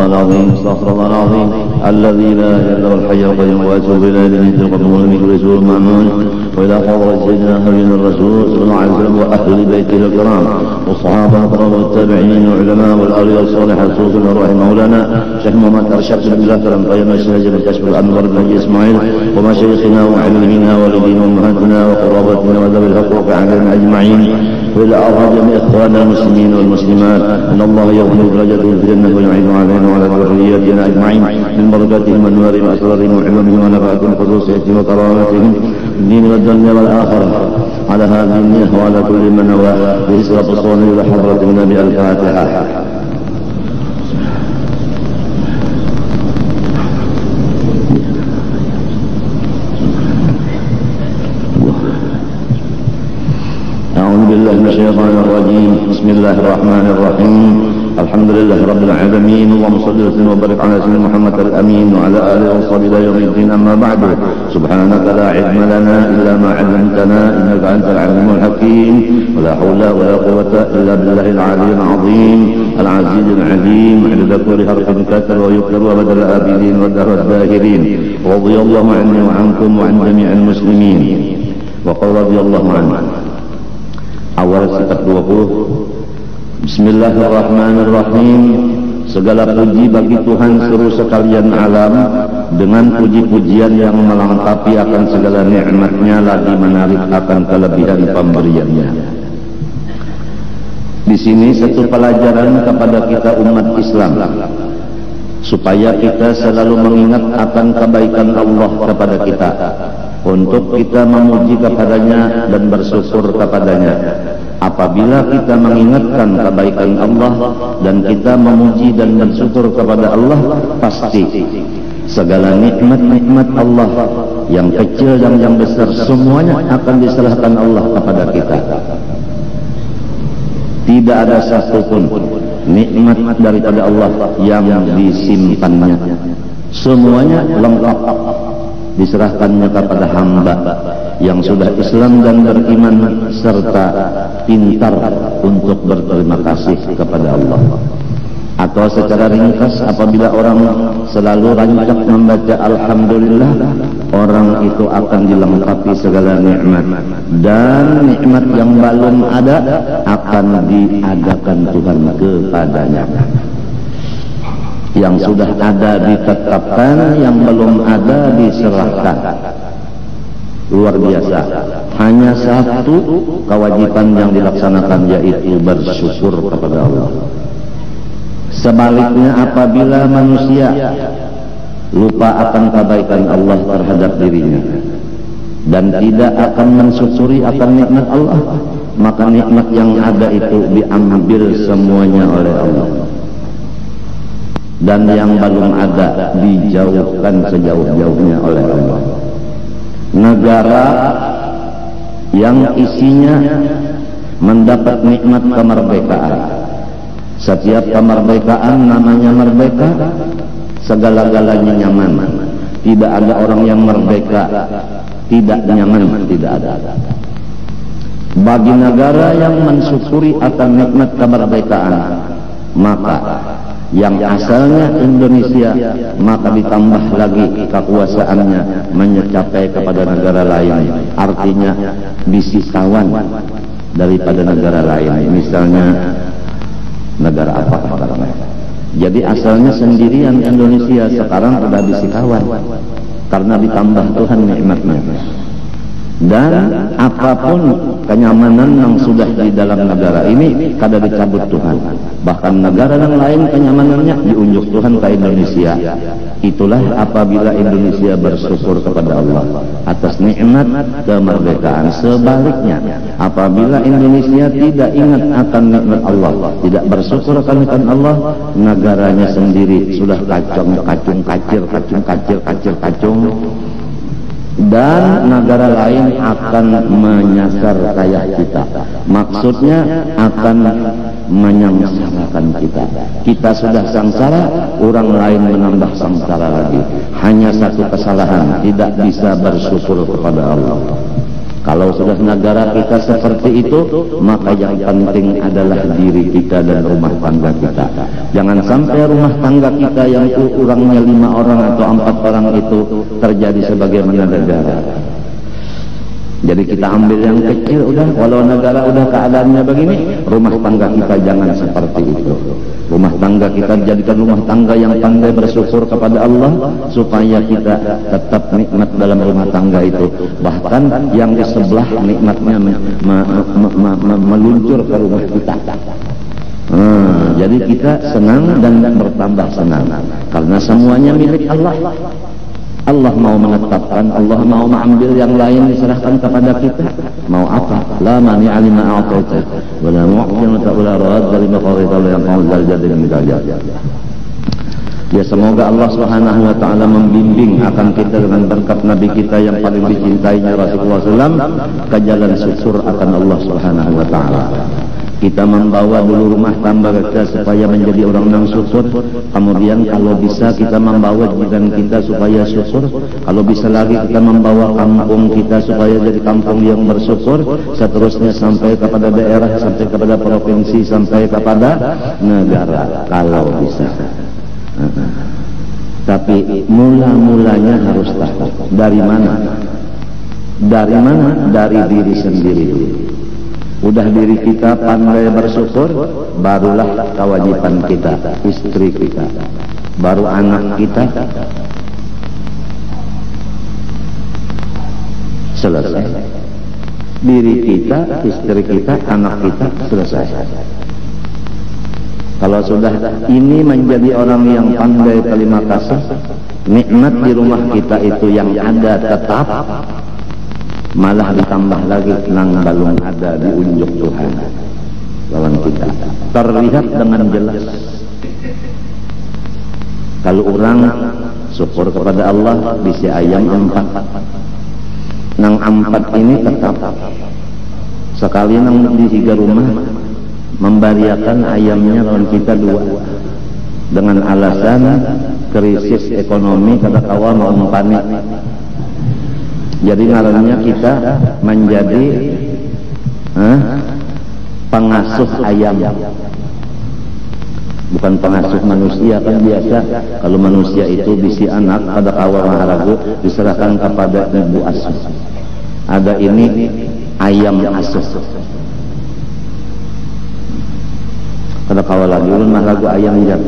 العظيم استغفر الله العظيم الذي لا اله الا هو الحي القيوم واتوب اليه بنية القدم والملك والرسول المامون والى حضرة سيدنا حبيبنا الرسول صلى الله عليه وسلم واهل بيته الكرام والصحابه الكرام والتابعين والعلماء والاولياء الصالحين خصوصا الروح مولانا شيخ محمد ارشد بن الله كرم قيم الشهج بالكشف الانور بن اسماعيل ومشايخنا وعلمنا والدينا وامهاتنا وقرابتنا وذوي الحقوق علينا اجمعين والى ارحم اخواننا المسلمين والمسلمات ان الله يغفر درجاتهم في الجنه ويعين علينا وعلى ذرياتنا اجمعين من بركاتهم وانوارهم واسرارهم وعلمهم ونفعتهم وخصوصيتهم وكرامتهم الدين والدنيا والاخره على هذه النيه وعلى كل من نوى باسرة الصون الى حضرة النبي الفاتحه. أعوذ بالله من الشيطان الرجيم بسم الله الرحمن الرحيم الحمد لله رب العالمين اللهم صل وسلم وبارك على سيدنا محمد الأمين وعلى آله وصحبه إلى يوم الدين أما بعد سبحانك لا علم لنا إلا ما علمتنا إنك أنت العليم الحكيم ولا حول ولا قوة إلا بالله العلي العظيم العزيز العليم عدد كل حرف كتب ويكتب وبدل الآبدين ودهر الداهرين رضي الله عني وعنكم وعن جميع المسلمين وقال رضي الله عنه awal sekitar 20. Bismillahirrahmanirrahim. Segala puji bagi Tuhan seluruh sekalian alam dengan puji-pujian yang melengkapi akan segala nikmatnya lagi menarik akan kelebihan pemberiannya. Di sini satu pelajaran kepada kita umat Islam supaya kita selalu mengingat akan kebaikan Allah kepada kita, untuk kita memuji kepadanya dan bersyukur kepadanya. Apabila kita mengingatkan kebaikan Allah dan kita memuji dan bersyukur kepada Allah, pasti segala nikmat-nikmat Allah yang kecil dan yang besar semuanya akan diserahkan Allah kepada kita. Tidak ada satupun nikmat daripada Allah yang disimpannya. Semuanya lengkap diserahkannya kepada hamba yang sudah Islam dan beriman serta pintar untuk berterima kasih kepada Allah. Atau secara ringkas, apabila orang selalu rancak membaca Alhamdulillah, orang itu akan dilengkapi segala nikmat, dan nikmat yang belum ada akan diadakan Tuhan kepadanya. Yang sudah ada ditetapkan, yang belum ada diserahkan. Luar biasa. Hanya satu kewajiban yang dilaksanakan, yaitu bersyukur kepada Allah. Sebaliknya, apabila manusia lupa akan kebaikan Allah terhadap dirinya dan tidak akan mensyukuri akan nikmat Allah, maka nikmat yang ada itu diambil semuanya oleh Allah, dan yang belum ada dijauhkan sejauh-jauhnya oleh Allah. Negara yang isinya mendapat nikmat kemerdekaan, setiap kemerdekaan namanya merdeka, segala-galanya nyaman. Tidak ada orang yang merdeka tidak nyaman, tidak ada. Bagi negara yang mensyukuri akan nikmat kemerdekaan, maka yang asalnya Indonesia, maka ditambah lagi kekuasaannya mencapai kepada negara lain, artinya bisikawan daripada negara lain. Misalnya negara apa katakanlah. Jadi asalnya sendirian Indonesia, sekarang sudah bisikawan karena ditambah Tuhan nikmatnya. Dan apapun kenyamanan yang sudah di dalam negara ini kada dicabut Tuhan. Bahkan negara yang lain kenyamanannya diunjuk Tuhan ke Indonesia. Itulah apabila Indonesia bersyukur kepada Allah atas nikmat kemerdekaan. Sebaliknya, apabila Indonesia tidak ingat akan nikmat Allah, tidak bersyukur akan nikmat Allah, negaranya sendiri sudah kacung, dan negara lain akan menyasar kayak kita. Maksudnya akan menyengsarakan kita. Kita sudah sengsara, orang lain menambah sengsara lagi. Hanya satu kesalahan, tidak bisa bersyukur kepada Allah. Kalau sudah negara kita seperti itu, maka yang penting adalah diri kita dan rumah tangga kita. Jangan sampai rumah tangga kita yang kurangnya 5 orang atau 4 orang itu terjadi sebagaimana negara. Jadi kita ambil yang kecil, udah kalau negara udah keadaannya begini, rumah tangga kita jangan seperti itu. Rumah tangga kita jadikan rumah tangga yang pandai bersyukur kepada Allah, supaya kita tetap nikmat dalam rumah tangga itu. Bahkan yang di sebelah nikmatnya meluncur ke rumah kita. Jadi kita senang dan bertambah senang karena semuanya milik Allah. Allah mau menetapkan, Allah mau mengambil yang lain diserahkan kepada kita. Mau apa? La mani alima a'taita wa la mu'tin wa la radda lima qadaita wa la yanfa'u dzal jaddi minka jad. Ya, semoga Allah Subhanahu wa taala membimbing akan kita dengan berkat Nabi kita yang paling dicintainya Rasulullah SAW ke jalan syukur akan Allah Subhanahu wa taala. Kita membawa dulu rumah tangga kita supaya menjadi orang yang syukur. Kemudian kalau bisa kita membawa jiran kita supaya syukur. Kalau bisa lagi kita membawa kampung kita supaya jadi kampung yang bersyukur. Seterusnya sampai kepada daerah, sampai kepada provinsi, sampai kepada negara kalau bisa. Tapi mula-mulanya harus tahu dari mana? Dari mana? Dari diri sendiri dulu. Udah diri kita pandai bersyukur, barulah kewajiban kita, istri kita, baru anak kita, selesai. Diri kita, istri kita, anak kita, selesai. Kalau sudah ini menjadi orang yang pandai terima kasih, nikmat di rumah kita itu yang ada tetap, malah ditambah lagi nang balung ada di unjuk Tuhan lawan kita, terlihat dengan jelas. Kalau orang syukur kepada Allah bisa ayam 4, nang 4 ini tetap sekali nang di 3 rumah membariakan ayamnya lawan kita 2 dengan alasan krisis ekonomi kata kawan mau panik. Jadi ngarannya kita menjadi pengasuh ayam, bukan pengasuh manusia. Kan biasa kalau manusia itu bisi anak pada kawan maharagu diserahkan kepada ibu asuh. Ada ini ayam asuh. Kada kawan lagi ulun maharagu ayam jam.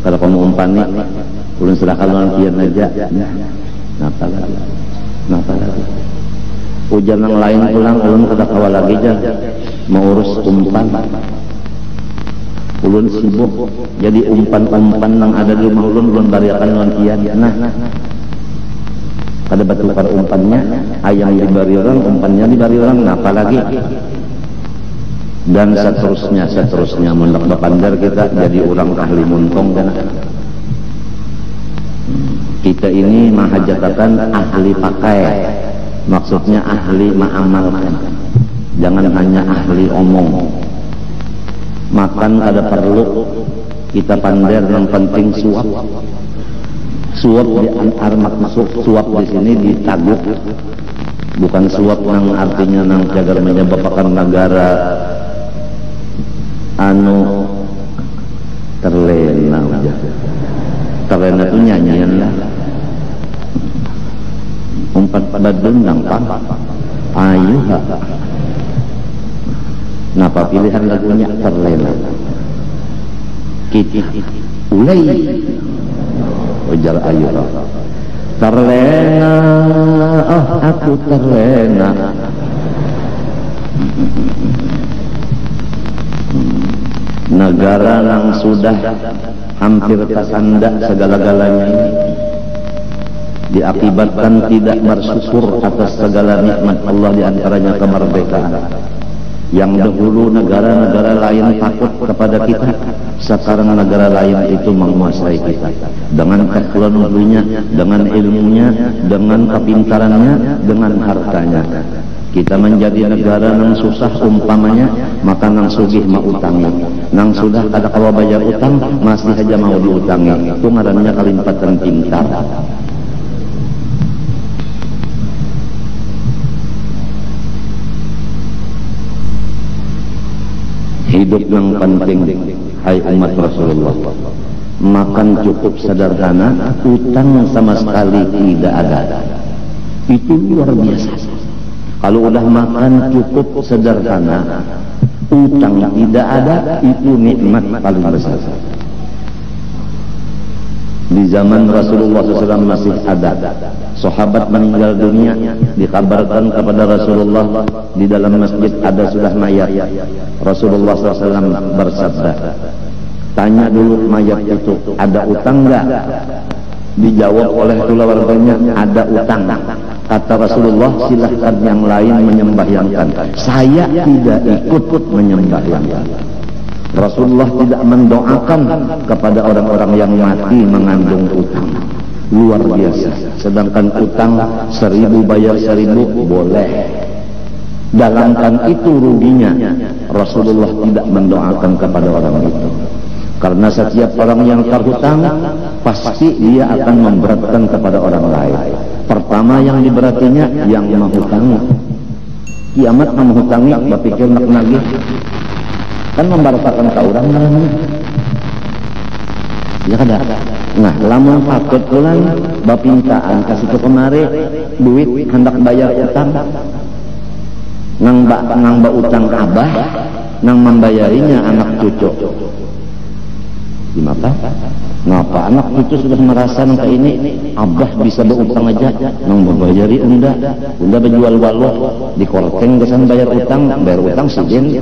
Kalau kamu umpani ulun serahkan lawan kian aja. Napa lagi? Napa lagi? Hujan yang lain pulang ulun kada kawal lagi aja mau urus umpan. Ulun sibuk jadi umpan-umpan yang ada di rumah ulun bariakan lawan kian. Nah, kada bertukar umpannya, ayam dibari orang, umpannya dibari orang, napa lagi? Dan seterusnya mundak bapandar kita jadi orang ahli muntong kan. Kita ini mahajatakan ahli pakai, maksudnya ahli mengamalkan, jangan hanya ahli omong. Makan kada perlu kita pandai, yang penting suap. Suap di antar maksud suap di sini ditaguk, bukan suap yang artinya nang jagar menyebabkan negara terlena aja. Terlena itu nyanyian lah. Umpan pada dendang pang ayu ha. Napa pilihan lagunya terlena? Kita ulai ujar ayu ha. Terlena, oh aku terlena. Negara yang sudah hampir kesanda segala-galanya ini diakibatkan tidak bersyukur atas segala nikmat Allah, diantaranya kemerdekaan. Yang dahulu negara-negara lain takut kepada kita, sekarang negara lain itu menguasai kita dengan teknologinya, dengan ilmunya, dengan kepintarannya, dengan hartanya. Kita menjadi negara yang susah umpamanya, maka nang sugih mau utangi, nang sudah kada kawa bayar utang masih saja mau diutangi. Itu ngarannya kalimpatan pintar. hidup yang penting, hai umat Rasulullah, makan cukup sederhana, utang sama sekali tidak ada. Itu luar biasa. Kalau udah makan cukup sederhana, utang tidak ada, itu nikmat paling besar. Di zaman Rasulullah SAW masih ada sahabat meninggal dunia, dikabarkan kepada Rasulullah di dalam masjid ada sudah mayat. Rasulullah SAW bersabda, tanya dulu mayat itu ada utang enggak? Dijawab oleh keluarganya ada utang. Kata Rasulullah, silahkan yang lain menyembahyangkan, saya tidak ikut menyembahyangkan. Rasulullah tidak mendoakan kepada orang-orang yang mati mengandung utang. Luar biasa. Sedangkan utang 1000 bayar 1000 boleh. Dalamkan itu ruginya. Rasulullah tidak mendoakan kepada orang itu. Karena setiap orang yang terhutang pasti dia akan memberatkan kepada orang lain. Pertama yang diberatinya yang menghutangi. Kiamat menghutangi, berpikir nak nagih kan membatalkan ke orang namanya. Ya kada. Nah, lamun patut ulang bapintaan kasih ke kemari duit hendak bayar utang. Nang ba utang abah, nang membayarinya anak cucu. Gimana? Ngapa anak cucu sudah merasa nang ini abah bisa berutang aja, nang membayari unda berjual waluh di korteng gesan bayar utang sidin.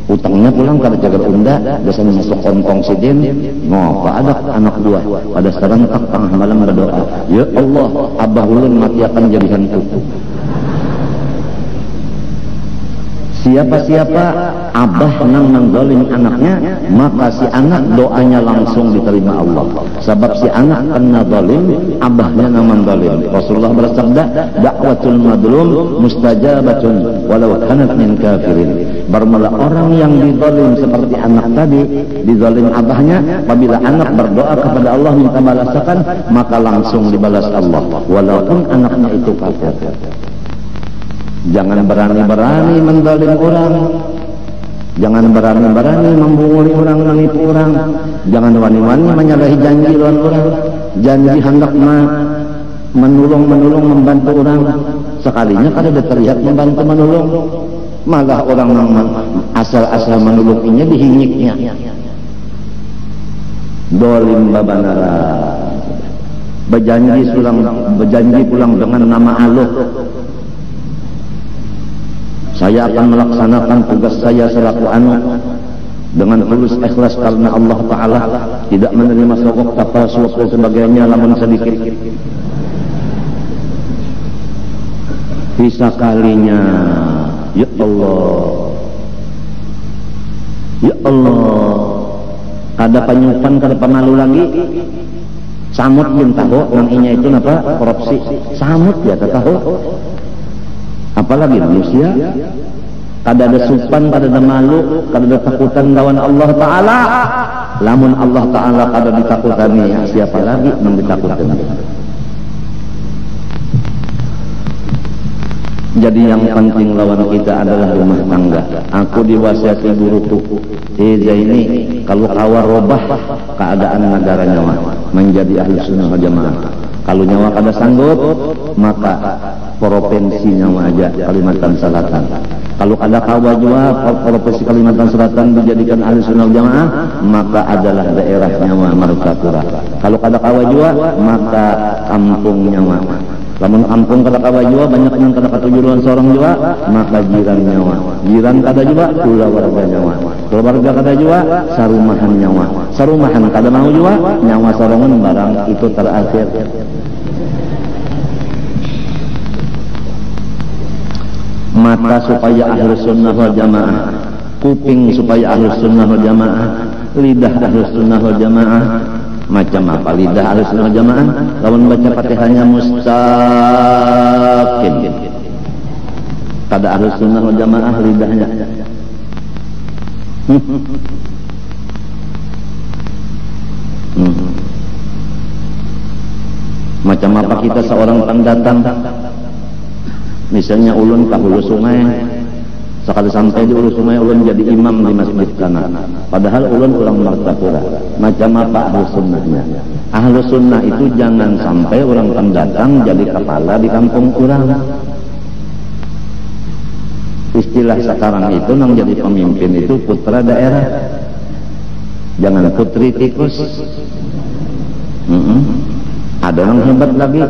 Utangnya pulang kada jaga unda, biasanya masuk kontong sidin. Ngapa ada anak dua pada serentak tengah malam berdoa, ya Allah, abah ulun mati akan jadikan kuku. Siapa-siapa abah nang mengzalim anaknya, maka si anak doanya langsung diterima Allah. Sebab si anak kena zalim, abahnya nang mengzalim. Rasulullah bersabda, da'watul madlum mustajabatun walau kanat min kafirin. Bermula orang yang dizalim seperti anak tadi, dizalim abahnya, apabila anak berdoa kepada Allah minta balasan, maka langsung dibalas Allah walaupun anaknya itu kafir. Jangan berani-berani menzalim orang. Jangan berani-berani membunguli orang, menipu orang. Jangan wani-wani menyalahi janji orang. Janji hendak menolong, membantu orang. Sekalinya kada terlihat membantu menolong. Malah orang yang asal-asal menolongnya dihingiknya. Dolim babanara. Berjanji pulang dengan nama Allah. Saya akan melaksanakan tugas saya selaku anak dengan tulus ikhlas karena Allah Ta'ala tidak menerima sogok kapal suap dan sebagainya lamun sedikit. Bisa kalinya, ya Allah, ya Allah, kada penyupan, kada pemalu lagi. Samut yang tahu nang inya itu apa? Korupsi. Samut ya tahu. Apalagi manusia, kada ada supan, kada ada malu, kada ada takutan lawan Allah Ta'ala. Lamun Allah Ta'ala kada ditakutani, ya, siapa lagi yang ditakutani? Jadi yang penting lawan kita adalah rumah tangga. Aku diwasiati guruku, ini kalau kawar robah keadaan negara nyawa menjadi ahli sunnah wal jamaah. Kalau nyawa kada sanggup, maka provinsi nyawa aja Kalimantan Selatan. Kalau ada kawa jua provinsi Kalimantan Selatan dijadikan ahli sunnah wal jamaah, maka adalah daerah nyawa Martapura. Kalau ada kawa jua, maka kampung nyawa. Lamun kampung kada kawa jua, banyak yang kada katujuan seorang jua, maka jiran nyawa. Jiran kada jua, keluarga nyawa. Keluarga kada jua, sarumahan nyawa. Sarumahan kada mau jua, nyawa sorongan barang itu terakhir. Mata supaya ahlus sunnah wal jamaah, kuping supaya ahlus sunnah wal jamaah, lidah ahlus sunnah wal jamaah. Macam apa lidah ahlus sunnah wal jamaah? Lawan baca Fatihahnya mustaqim. Kada ahlus sunnah wal jamaah lidahnya. Macam apa kita seorang pendatang? Misalnya ulun ke hulu sungai, sekali sampai di Ulu Sungai ulun jadi imam di masjid kana, padahal ulun ulang Martapura. Macam apa ahlu sunnahnya? Ahlu sunnah itu jangan sampai orang pendatang jadi kepala di kampung orang. Istilah sekarang itu nang jadi pemimpin itu putra daerah, jangan putri tikus. Ada yang hebat lagi,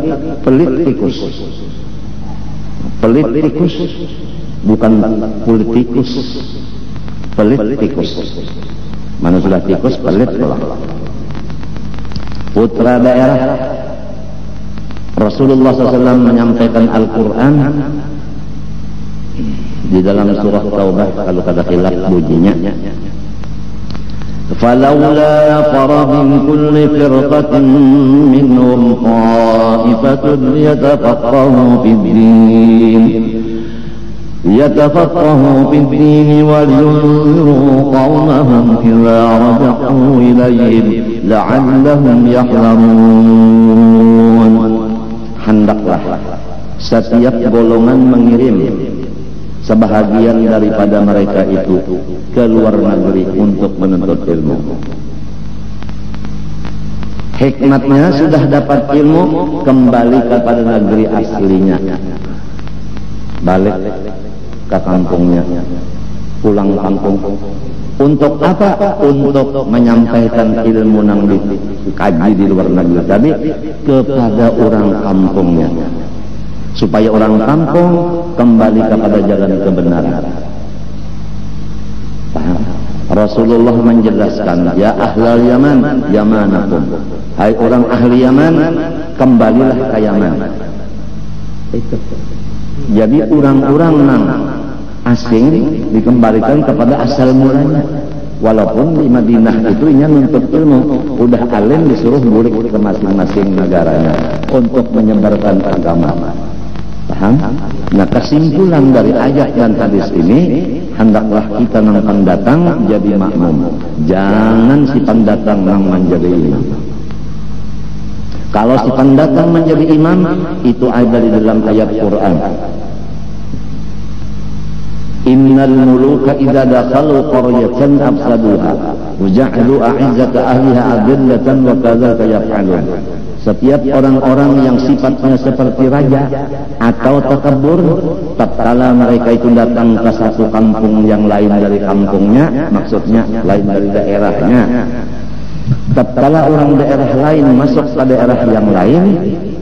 pelit tikus. Pelit tikus, bukan politikus. Pelit tikus. Mana sudah tikus, pelit pulang. Putra daerah. Rasulullah SAW menyampaikan Al-Quran di dalam surah Taubah, kalau kada khilaf bunyinya, فَلَوْلَا نَفَرَ مِنْ كُلِّ فِرْقَةٍ مِّنْهُمْ طَائِفَةٌ لِيَتَفَقَّهُوا فِي الدِّينِ وَلِيُنذِرُوا قَوْمَهُمْ إِذَا رَجَعُوا إِلَيْهِمْ لَعَلَّهُمْ يَحْذَرُونَ. Hendaklah setiap golongan mengirim sebahagian daripada mereka itu ke luar negeri untuk menuntut ilmu. Hikmatnya sudah dapat ilmu, kembali kepada negeri aslinya, balik ke kampungnya, pulang kampung. Untuk apa? Untuk menyampaikan ilmu yang dikaji di luar negeri tadi kepada orang kampungnya, supaya orang kampung kembali kepada jalan kebenaran. Paham? Rasulullah menjelaskan, ya ahlal Yaman, Yamanakum. Hai orang ahli Yaman, kembalilah ke Yaman. Jadi orang-orang nang asing dikembalikan kepada asal mulanya. Walaupun di Madinah itu inya nuntut ilmu, udah alim disuruh balik ke masing-masing negaranya untuk menyebarkan agama. Paham? Nah, kesimpulan dari ayat dan hadis ini, hendaklah kita yang pendatang jadi makmum, jangan si pendatang yang menjadi imam. Kalau si pendatang menjadi imam, itu ada di dalam ayat Quran. Innal muluka idza dakhalu qaryatan afsaduha wa ja'alu a'izzata ahliha adillatan wa kadzalika yaf'alun. Setiap orang-orang yang sifatnya seperti raja atau takabur, tatkala mereka itu datang ke satu kampung yang lain dari kampungnya, maksudnya lain dari daerahnya, tatkala orang daerah lain masuk ke daerah yang lain,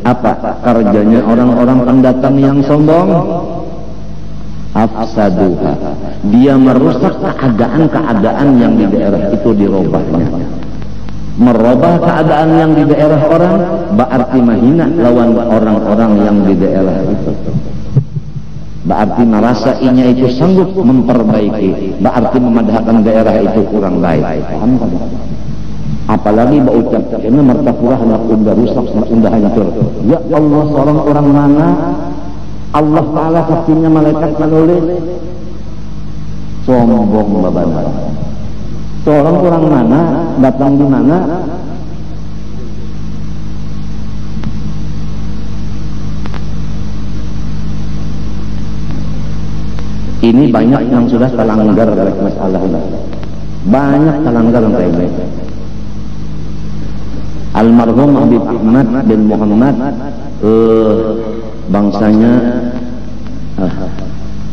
apa kerjanya orang-orang pendatang yang sombong? Afsaduha, dia merusak keadaan-keadaan yang di daerah itu, dirobahnya. Merubah keadaan yang di daerah orang berarti menghina lawan orang-orang yang di daerah itu. Berarti merasa inya itu sanggup memperbaiki, berarti memadahkan daerah itu kurang baik. Paham kan? Apalagi berucap, karena Martapura hendak unda rusak, unda hancur. Ya Allah, seorang orang mana Allah Ta'ala saksinya malaikat menulis, sombong babana. Seorang orang mana, datang di mana, ini banyak yang sudah terlanggar oleh masalah ini. Banyak terlanggar yang kayak ini. Almarhum Habib Ahmad bin Muhammad, bangsanya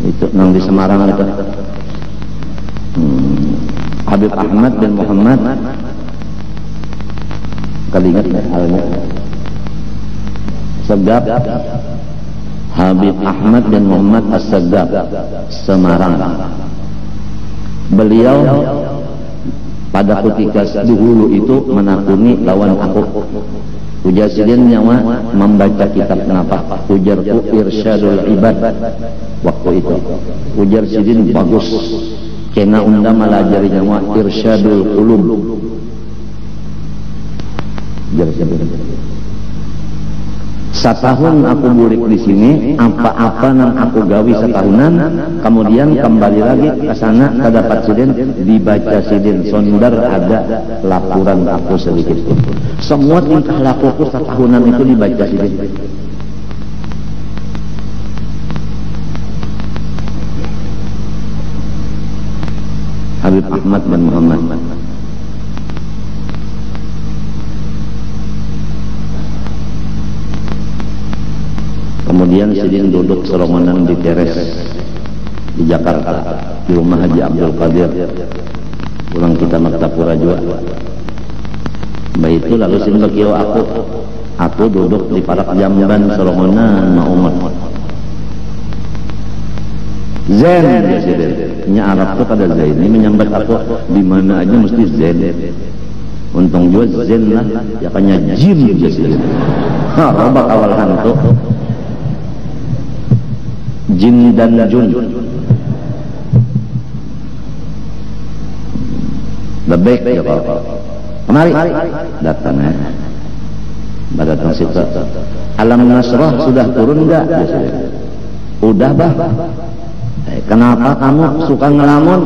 itu nang di Semarang itu. Habib Ahmad bin Muhammad, kali ingat halnya Segap, Habib Ahmad bin Muhammad As-Segap, Semarang. Beliau pada ketika dahulu itu menakuni lawan aku. Ujar sidin nyawa membaca kitab kenapa? Ujarku Irsyadul Ibad waktu itu. Ujar sidin bagus, kena undang melajari nyawa Irsyadul Qulub. Ujar sidin. Setahun aku bulik di sini, apa-apa nang aku gawi setahunan, kemudian kembali lagi ke sana, terdapat sidin, dibaca sidin, sondar ada laporan aku sedikit. Semua tingkah lakuku setahunan itu dibaca sidin. Habib Ahmad bin Muhammad. Kemudian Sidin duduk serombongan di teres di Jakarta, di rumah Haji Abdul Qadir. Pulang kita Maktabura juga. Baik itu lalu Sidin berkio aku duduk di parak jamban serombongan ma umat. Zen ya Sidin. Nya Arab tuh pada Zain ini menyambat aku di mana aja mesti Zen. Untung juga Zen lah, ya kanya jim ya Sidin. Robak awal hantu. Jin dan jun. Lebek ya Pak. Kemari datang ya. Datang situ. Alam Nasrah sudah turun enggak? Udah bah. Kenapa kamu suka ngelamun?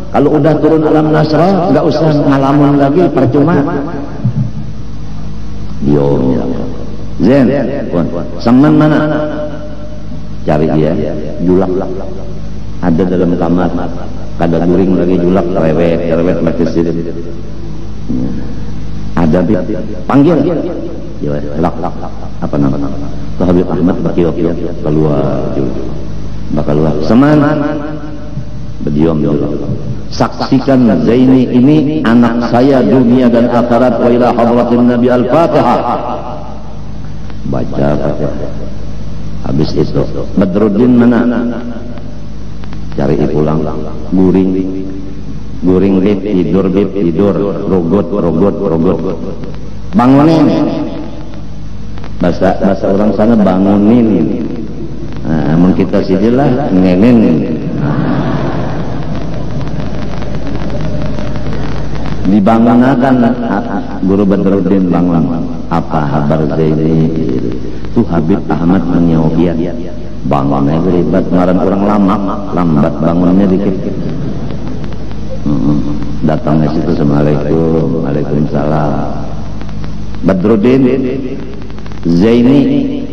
Kalau udah turun Alam Nasrah enggak usah ngelamun lagi, percuma. Diom ya. Zen, semen mana? Cari dia, julak ada dalam kamar, kada guring lagi julak, cerewet mati Sidin. Ada panggil, lak, apa nama? Tuh Habib Ahmad berkiok keluar, bakal keluar. Seman, berdiam julak. Saksikan Zaini ini anak saya dunia dan akhirat wa ila hadratin Nabi Al-Fatihah. Baca. Habis itu Badruddin mana? Cari pulang. Guring beb tidur. Rogot. Bangunin. Bahasa orang sana bangunin. Nah, mun kita sidilah ngenen. Dibangunakan Guru Badruddin bangun. Apa kabar Zaini? Itu Habib Ahmad menyobiat bangunnya ribet, ngaran orang lambat bangunnya dikit. Datangnya situ, Assalamualaikum, Waalaikumsalam. Badruddin, Zaini,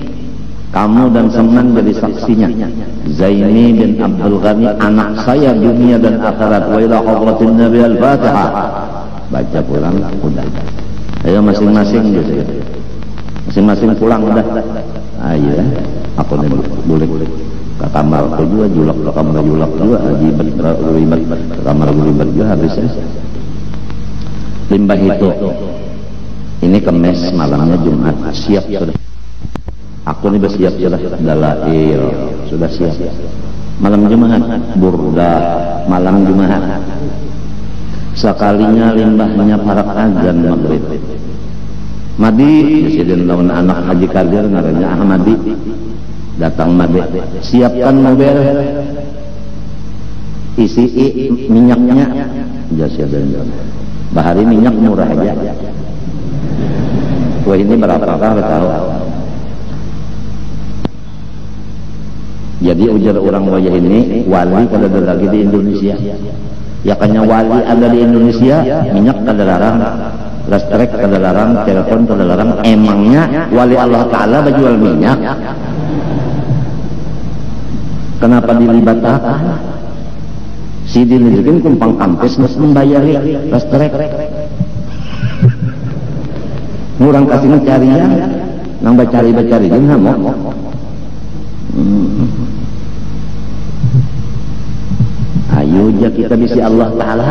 kamu dan Seman jadi saksinya. Zaini bin Abdul Ghani anak saya dunia dan akhirat wa ila hadratin Nabi Al-Fatihah. Baca pulang udah. Ayo masing-masing gitu. Masing-masing pulang udah. Ayo aku nih boleh ke kamar aku juga julak, ke kamar julak juga jibat ke kamar gulibat juga habisnya. Limbah itu ini Kemis, malamnya Jumat, siap sudah. Aku nih bersiap sudah, dalail sudah siap. Malam Jumat burda, malam Jumat sekalinya limbahnya para azan maghrib. Madi, Presiden lawan anak Haji Kadir ngarannya Ahmadi. Datang Madi, siapkan mobil, isi minyaknya, jasa dan bahari minyak murah aja. Wah ini berapakah tahu? Jadi ujar orang wayah ini wali kada ada lagi di Indonesia. Ya kanya wali ada di Indonesia, minyak kada larang. Listrik kada larang, telepon kada larang. Emangnya wali Allah Ta'ala berjual minyak? Kenapa dilibatkan? Si dilibatkan kumpang kampus mesti membayari listrik. Ngurang kasih carian, nang bacari kan mau. Ayo ja kita bisi Allah Ta'ala.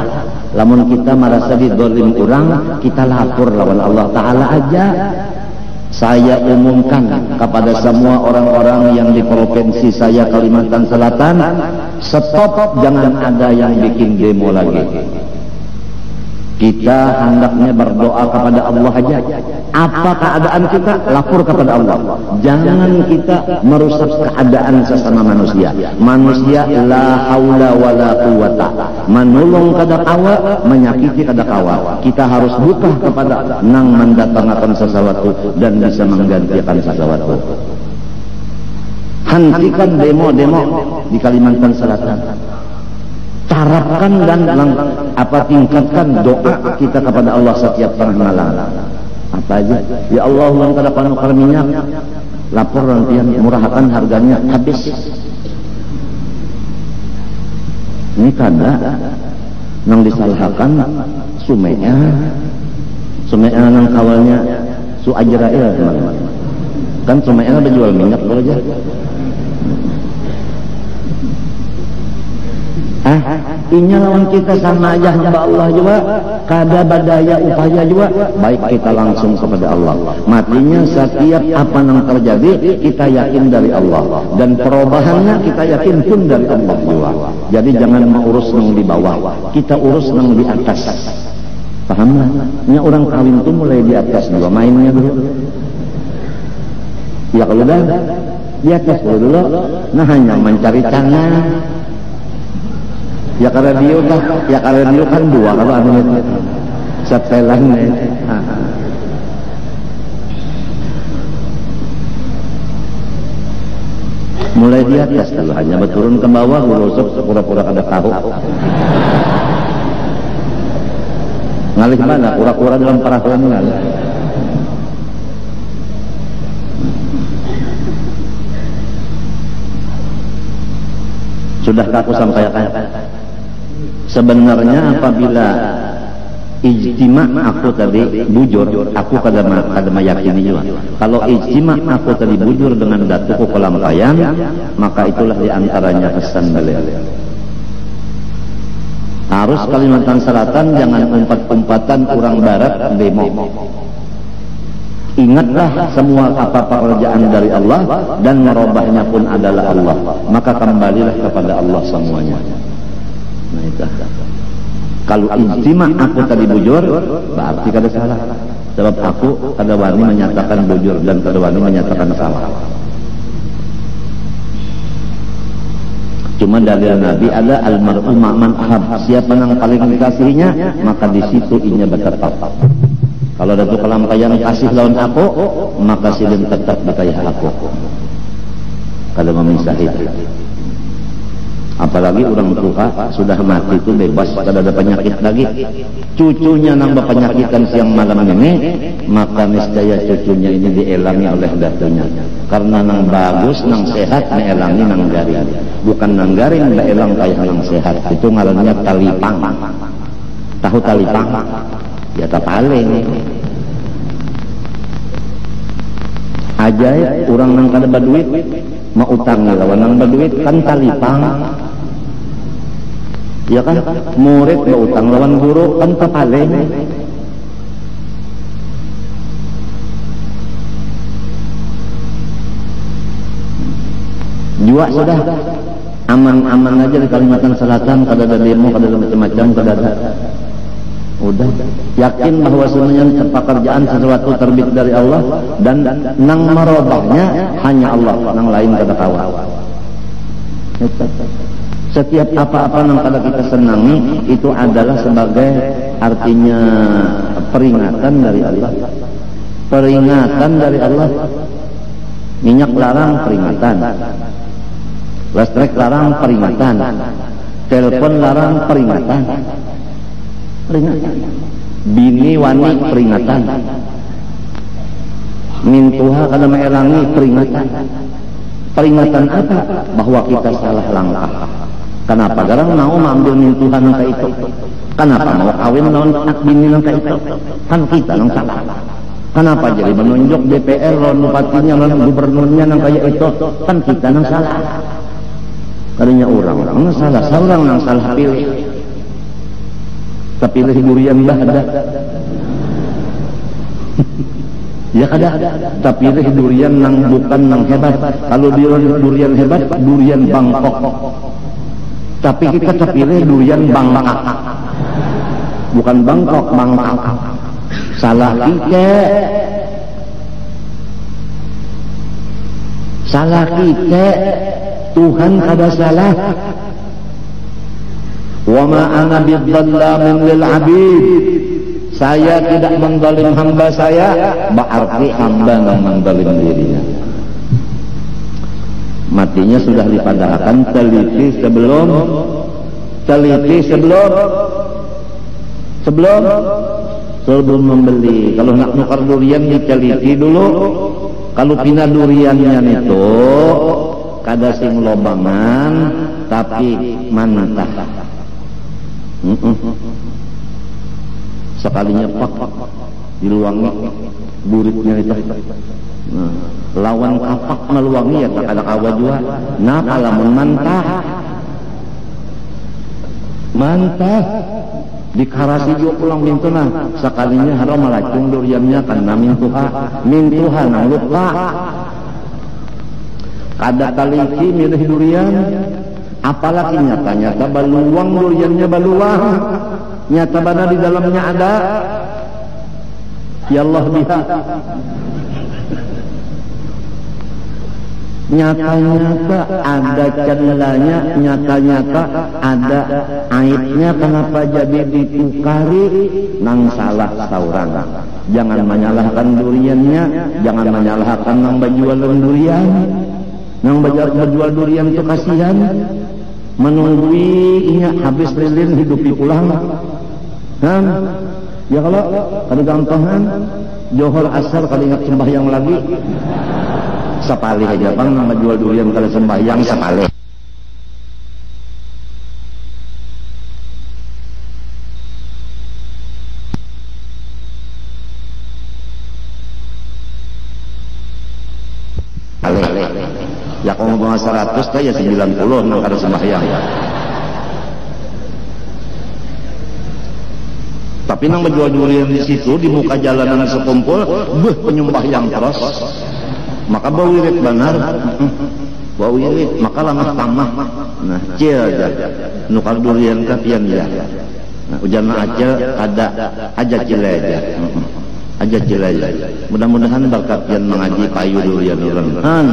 Lamun kita merasa didolim kurang, kita lapor lawan Allah Ta'ala aja. Saya umumkan kepada semua orang-orang yang di provinsi saya Kalimantan Selatan, stop, jangan ada yang bikin demo lagi. Kita hendaknya berdoa kepada Allah aja. Apa keadaan kita, lapor kepada Allah. Jangan kita merusak keadaan sesama manusia. Manusia la haula wala quwata. Menolong kada kawa, menyakiti kada kawa. Kita harus buka kepada nang mendatangkan sesuatu dan bisa menggantikan sesuatu. Hentikan demo-demo di Kalimantan Selatan. Tarapkan dan tingkatkan doa kita kepada Allah setiap tengah malam. Apa aja? Ya Allah, ulang kada panukar minyak, lapor nantian murahkan harganya habis. Ini kada nang disalahkan Sumea nang kawalnya Su Ajrail kan Sumea ada jual minyak boleh aja. Inya lawan kita sama aja hamba Allah juga, kada badaya upaya juga, baik kita langsung kepada Allah. Matinya setiap apa yang terjadi kita yakin dari Allah, dan perubahannya kita yakin pun dari Allah juga. Jadi jangan mengurus yang di bawah, kita urus yang di atas. Paham lah? Nya orang kawin tuh mulai di atas juga, mainnya dulu. Ya kalau dah di atas dulu, nah hanya mencari tangan. Ya karena dia kan dua kalau anu setelan mulai di atas dulu, hanya berturun ke bawah urusuk pura-pura kada tahu ngalih mana kura-kura dalam perahu ngalih. Sudahkah aku sampaikan? Sebenarnya apabila ijtima aku tadi bujur, aku kada meyakini juga. Kalau ijtima aku tadi bujur dengan datuku kelampayan, maka itulah diantaranya pesan beliau. Harus Kalimantan Selatan jangan umpat-umpatan orang Barat demo. Ingatlah semua apa pekerjaan dari Allah dan merubahnya pun adalah Allah. Maka kembalilah kepada Allah semuanya. Nah itu. Kalau ijtima aku tadi bujur, berarti kada salah. Sebab aku kada wani menyatakan bujur dan kada wani menyatakan salah. Cuma dalil Nabi ada almar'u ma'man ahab. Siapa yang paling dikasihinya, maka di situ inya bertetap. Kalau ada tuh kelampayan kasih lawan aku, maka silin tetap dikayah aku. Kalau memisah itu. Apalagi orang tua sudah mati itu bebas, kada ada penyakit lagi. Cucunya nambah penyakitan siang malam ini, maka niscaya cucunya ini dielangi oleh datunya. Karena nang bagus, nang sehat, dielangi nang garing. Bukan nang garing, dielang kayak nang sehat. Itu ngarannya talipang. Tahu talipang? Ya tapaling. Ajaib orang nang kada baduit mau utang lawan nang baduit kan talipang. Ya kan murid mau utang lawan guru kan tapaling. Jua sudah aman-aman aja di Kalimantan Selatan, kada ada demo, kada ada macam-macam, kada ada. Udah yakin bahwa semuanya pekerjaan sesuatu terbit dari Allah dan nang merubahnya hanya Allah, nang lain kada kawan. Setiap apa-apa yang kada kita senangi itu adalah sebagai artinya peringatan dari Allah. Peringatan dari Allah. Minyak larang peringatan. Listrik larang peringatan. Telepon larang peringatan. Peringatan. Bini wani peringatan. Mintuha kada maelangi peringatan. Peringatan apa? Bahwa kita salah langkah. Kenapa? Garang mau mengambil mintuhan nangka itu. Kenapa mau kawin lawan anak bini nangka itu? Kan kita nang salah. Kenapa jadi menunjuk DPR lawan bupatinya lawan gubernurnya nang kaya itu? Kan kita nang salah. Kadinya orang nang salah, seorang nang salah pilih. Kepilih durian bahada. Ya kada, tapi durian nang bukan nang hebat. Kalau durian hebat, durian Bangkok. Tapi kita terpilih durian Bangkak. Bukan Bangkok, Bangkak. Salah kita. Salah kita. Tuhan kada salah. Wa ma ana bidzallamin lil 'abid. Saya tidak menzalim hamba saya, berarti hamba yang menzalim dirinya. Matinya sudah dipadahkan, teliti sebelum membeli. Kalau nak nukar durian diteliti dulu. Kalau pina duriannya itu kada sing lobangan tapi mantah. Sekalinya pak diluangi buritnya itu. Nah, lawan kapak meluangi ya tak ada kawa juga. Nah kalamun mantah dikarasi juga pulang mintuna sekalinya haram malacung duriannya karena mintuha nang lupa kada taliki milih durian apalagi nyata baluang duriannya baluang nyata bana di dalamnya ada ya Allah biha nyata-nyata ada cenderanya, nyata-nyata ada aibnya. Kenapa jadi ditukari? Nang salah saurang. Jangan menyalahkan duriannya, jangan menyalahkan nang berjualan durian. Nang berjual durian itu kasihan, menungguinya habis lilin hidupi pulang. Ya kalau ada gampangan johor asar kali ingat sembahyang lagi. Sapali aja bang nama jual durian kalau sembahyang sapali. Ya kalau ngomong 100 kayak 90 nang kada sembahyang. Tapi nang menjual durian di situ di muka jalanan sekumpul, penyembah yang terus. Maka bau wirid benar, bau wirid, maka lama tamah. Nah, cia aja, nukar durian kapian ya. Nah, ujarna aja ada aja cile aja cile aja. Mudah-mudahan berkapian mengaji payu durian orang.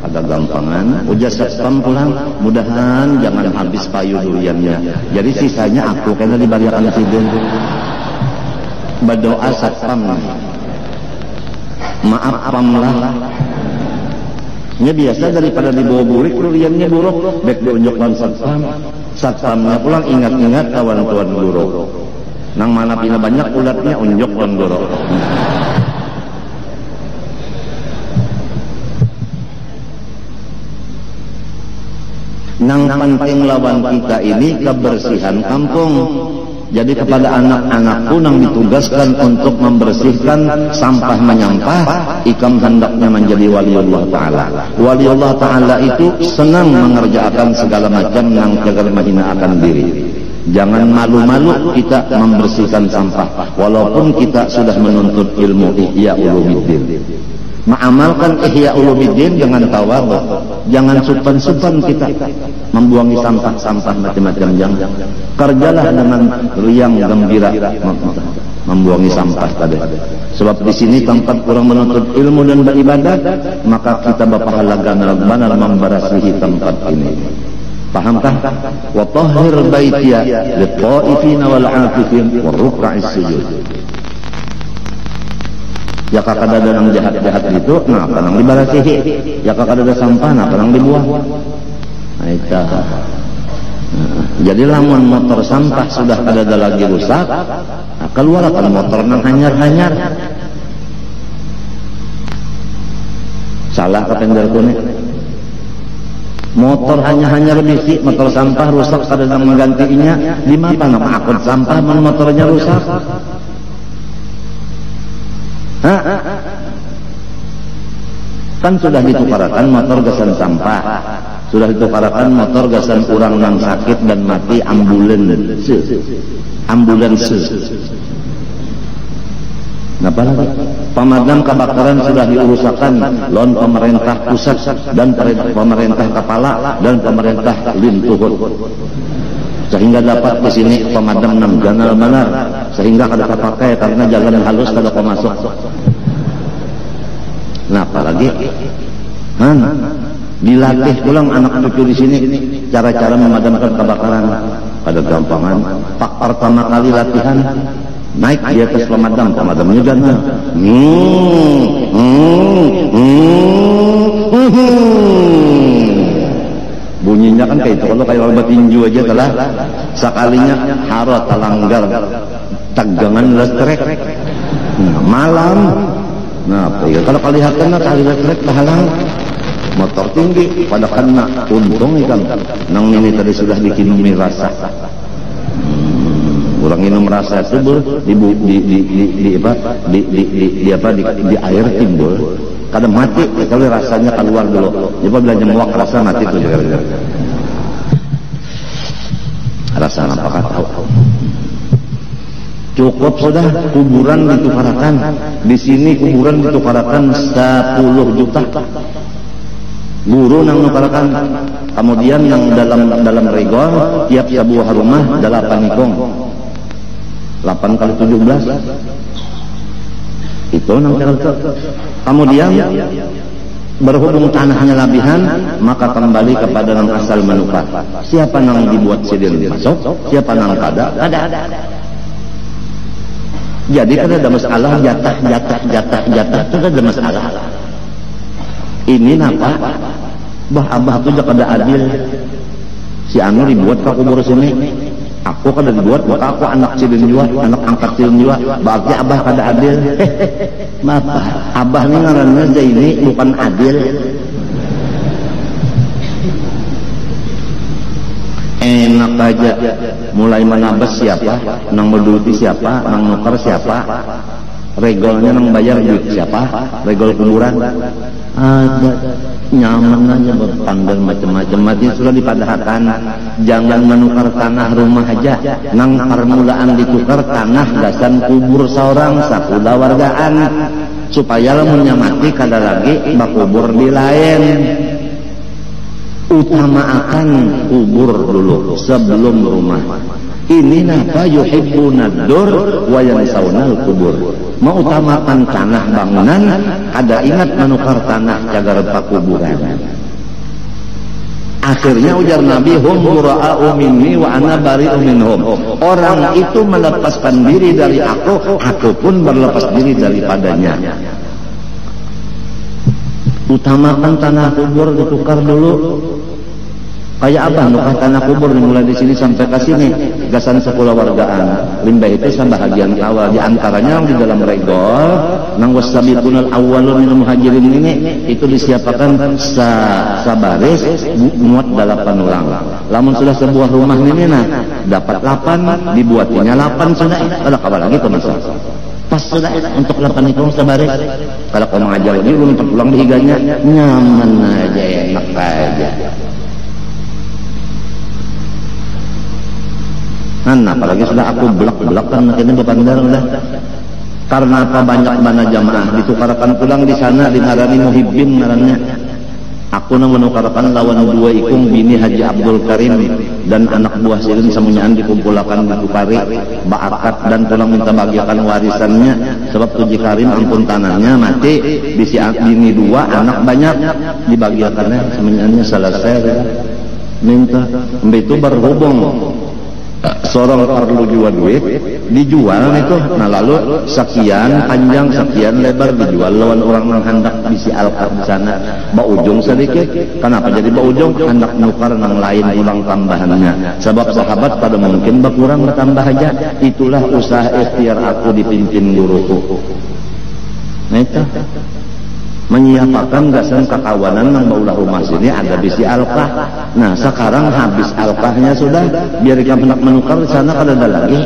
Ada gampangan, ujar satpam pulang, mudahan jangan habis payu duriannya. Jadi sisanya aku kena dibaliakan tidur. Berdoa satpam. Maaf pamlah nya biasa daripada dibawa burik duriannya buruk baik diunjukkan satpamnya pulang ingat-ingat kawan tuan guru nang mana pina banyak ulatnya unjuk tuan guru nang penting lawan kita ini kebersihan kampung. Jadi kepada anak-anakku yang ditugaskan untuk membersihkan sampah menyampah, ikam hendaknya menjadi waliullah ta'ala. Waliullah ta'ala itu senang mengerjakan segala macam yang jaga menghinakan diri. Jangan malu-malu kita membersihkan sampah, walaupun kita sudah menuntut ilmu Ihya Ulumuddin. Mengamalkan Ihya Ulumuddin dengan tawadhu, jangan supan-supan kita membuangi sampah-sampah macam-macam. Jangan kerjalah dengan riang gembira membuangi sampah tadi. Sebab di sini tempat orang menuntut ilmu dan beribadah, maka kita berpahala benar membersihi tempat ini. Pahamkah? Wa tahhir baitiya lit-ta'ifina wal 'akifin wa ruk'a'is sujud. Ya kakak ada yang jahat-jahat itu, nah kadang dibarasihi. Ya kakak ada sampah, nah kadang dibuang. Nah itu. Jadi lamun motor sampah sudah ada lagi rusak, nah, keluarkan motor nang hanyar-hanyar. Salah kapender kuning. Motor hanya bisi, motor sampah rusak kada nang menggantinya. Di mana nama akun sampah motornya rusak? Kan sudah ditukarkan motor gasan sampah, sudah ditukarkan motor gasan orang yang sakit dan mati ambulans. Napa lagi? Pemadam kebakaran sudah diurusakan lawan pemerintah pusat dan pemerintah kepala dan pemerintah lintuhut. Sehingga dapat di sini pemadam nang ganal benar, sehingga kada terpakai karena jalan halus kada masuk. Nah, apalagi dilatih pulang anak cucu di sini cara-cara memadamkan kebakaran. Ada gampangan. Pak pertama kali latihan naik di atas pemadamnya ganal. Bunyinya kan kayak itu, kalau kayak obat tinju aja telah sekalinya harus telanggar tegangan listrik malam. Nah, kalau kelihatan tali listrik terhalang motor tinggi pada kena untung ikan nang ini tadi sudah bikin rasa orang minum rasa timbul di air timbul kadang mati kalau rasanya keluar dulu coba belanja muak rasa mati itu rasa apakah tahu cukup sudah kuburan ditukarakan di sini kuburan ditukarakan 10 juta guru nang nukarakan kemudian yang dalam regol tiap sebuah rumah 8 ikong 8 kali 17 itu nang kemudian berhubung tanahnya labihan maka kembali kepada nang asal menukar siapa nang dibuat sidin masuk siapa nang kada jadi kan ada masalah jatah itu ada masalah ini napa abah tuh kada adil si anu dibuat ke kubur sini aku kada dibuat maka aku anak sidin juga anak angkat sidin juga berarti abah kada adil mapa abah ini ngarannya ini bukan adil enak aja mulai menabas siapa nang berduti siapa nang nuker siapa regolnya nang bayar duit siapa regol kuburan ada nyaman aja berpandang macam-macam mati sudah dipadahkan jangan menukar tanah rumah aja nang permulaan ditukar tanah gasan kubur seorang sakula wargaan supaya lamunnya mati kada lagi bakubur di lain utamakan kubur dulu sebelum rumah ini napa yuhibbuna dur wa yansawnal kubur mau utamakan tanah bangunan ada ingat menukar tanah cagar pakuburan akhirnya ujar Nabi hum bura'u minni wa ana bari'u minhum orang itu melepaskan diri dari aku pun berlepas diri daripadanya utamakan tanah kubur ditukar dulu kayak apa nukar tanah kubur dimulai di sini sampai ke sini gasan sekolah wargaan limbah itu bahagian awal diantaranya di dalam regol nang wasabiqunal awwalun minal muhajirin ini itu disiapkan sabaris muat 8 orang lamun sudah sebuah rumah ini dapat 8 dibuatinya 8 sudah kalau kabar lagi teman-teman pas sudah untuk 8 itu sabaris kalau kau mengajar lagi untuk pulang di higanya nyaman aja enak aja apalagi sudah aku belak-belak kan akhirnya berpandar udah karena apa banyak mana jamaah ditukarkan pulang di sana dinarani muhibbin ngarannya aku nang menukarkan lawan 2 ikung bini Haji Abdul Karim dan anak buah silin semuanyaan dikumpulkan ditukari baakat dan pulang minta bagiakan warisannya sebab Tuji Karim ampun tanahnya mati bisi bini 2 anak banyak dibagiakannya semuanyaannya selesai minta itu berhubung seorang perlu jual duit dijual itu lalu sekian panjang sekian lebar dijual lawan orang yang hendak bisi alkar di sana ujung sedikit kenapa jadi ujung hendak nukar nang lain ulang tambahannya sebab sahabat pada mungkin berkurang bertambah aja itulah usaha ikhtiar aku dipimpin guruku itu menyiapkan gasan kekawanan yang baulah rumah sini ada bisi alkah nah sekarang habis alkahnya sudah biar kamu hendak menukar di sana kada ada lagi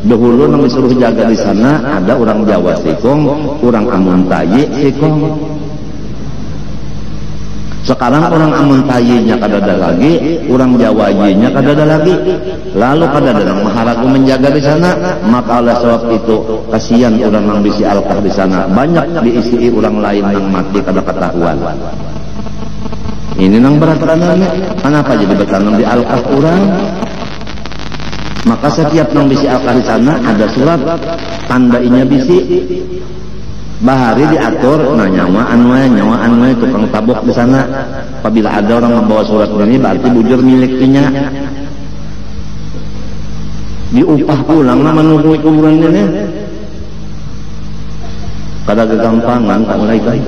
dahulu yang disuruh jaga di sana ada orang Jawa sikong orang Amun Tayi sikong sekarang orang Amun Tayinya kada ada lagi orang Jawa nya kada ada lagi lalu kada ada yang maharagu menjaga di sana maka oleh sebab itu kasihan orang yang bisi alkah di sana banyak diisi orang lain yang mati kada ketahuan ini nang berat rananya kenapa jadi bertanam di alkah orang maka setiap yang bisi alkah di sana ada surat tandainya bisi bahari diatur nyawa anwe tukang tabok di sana apabila ada orang membawa surat ini berarti bujur miliknya diupah pulang menunggu kuburan ini kada kegampangan tak mulai kan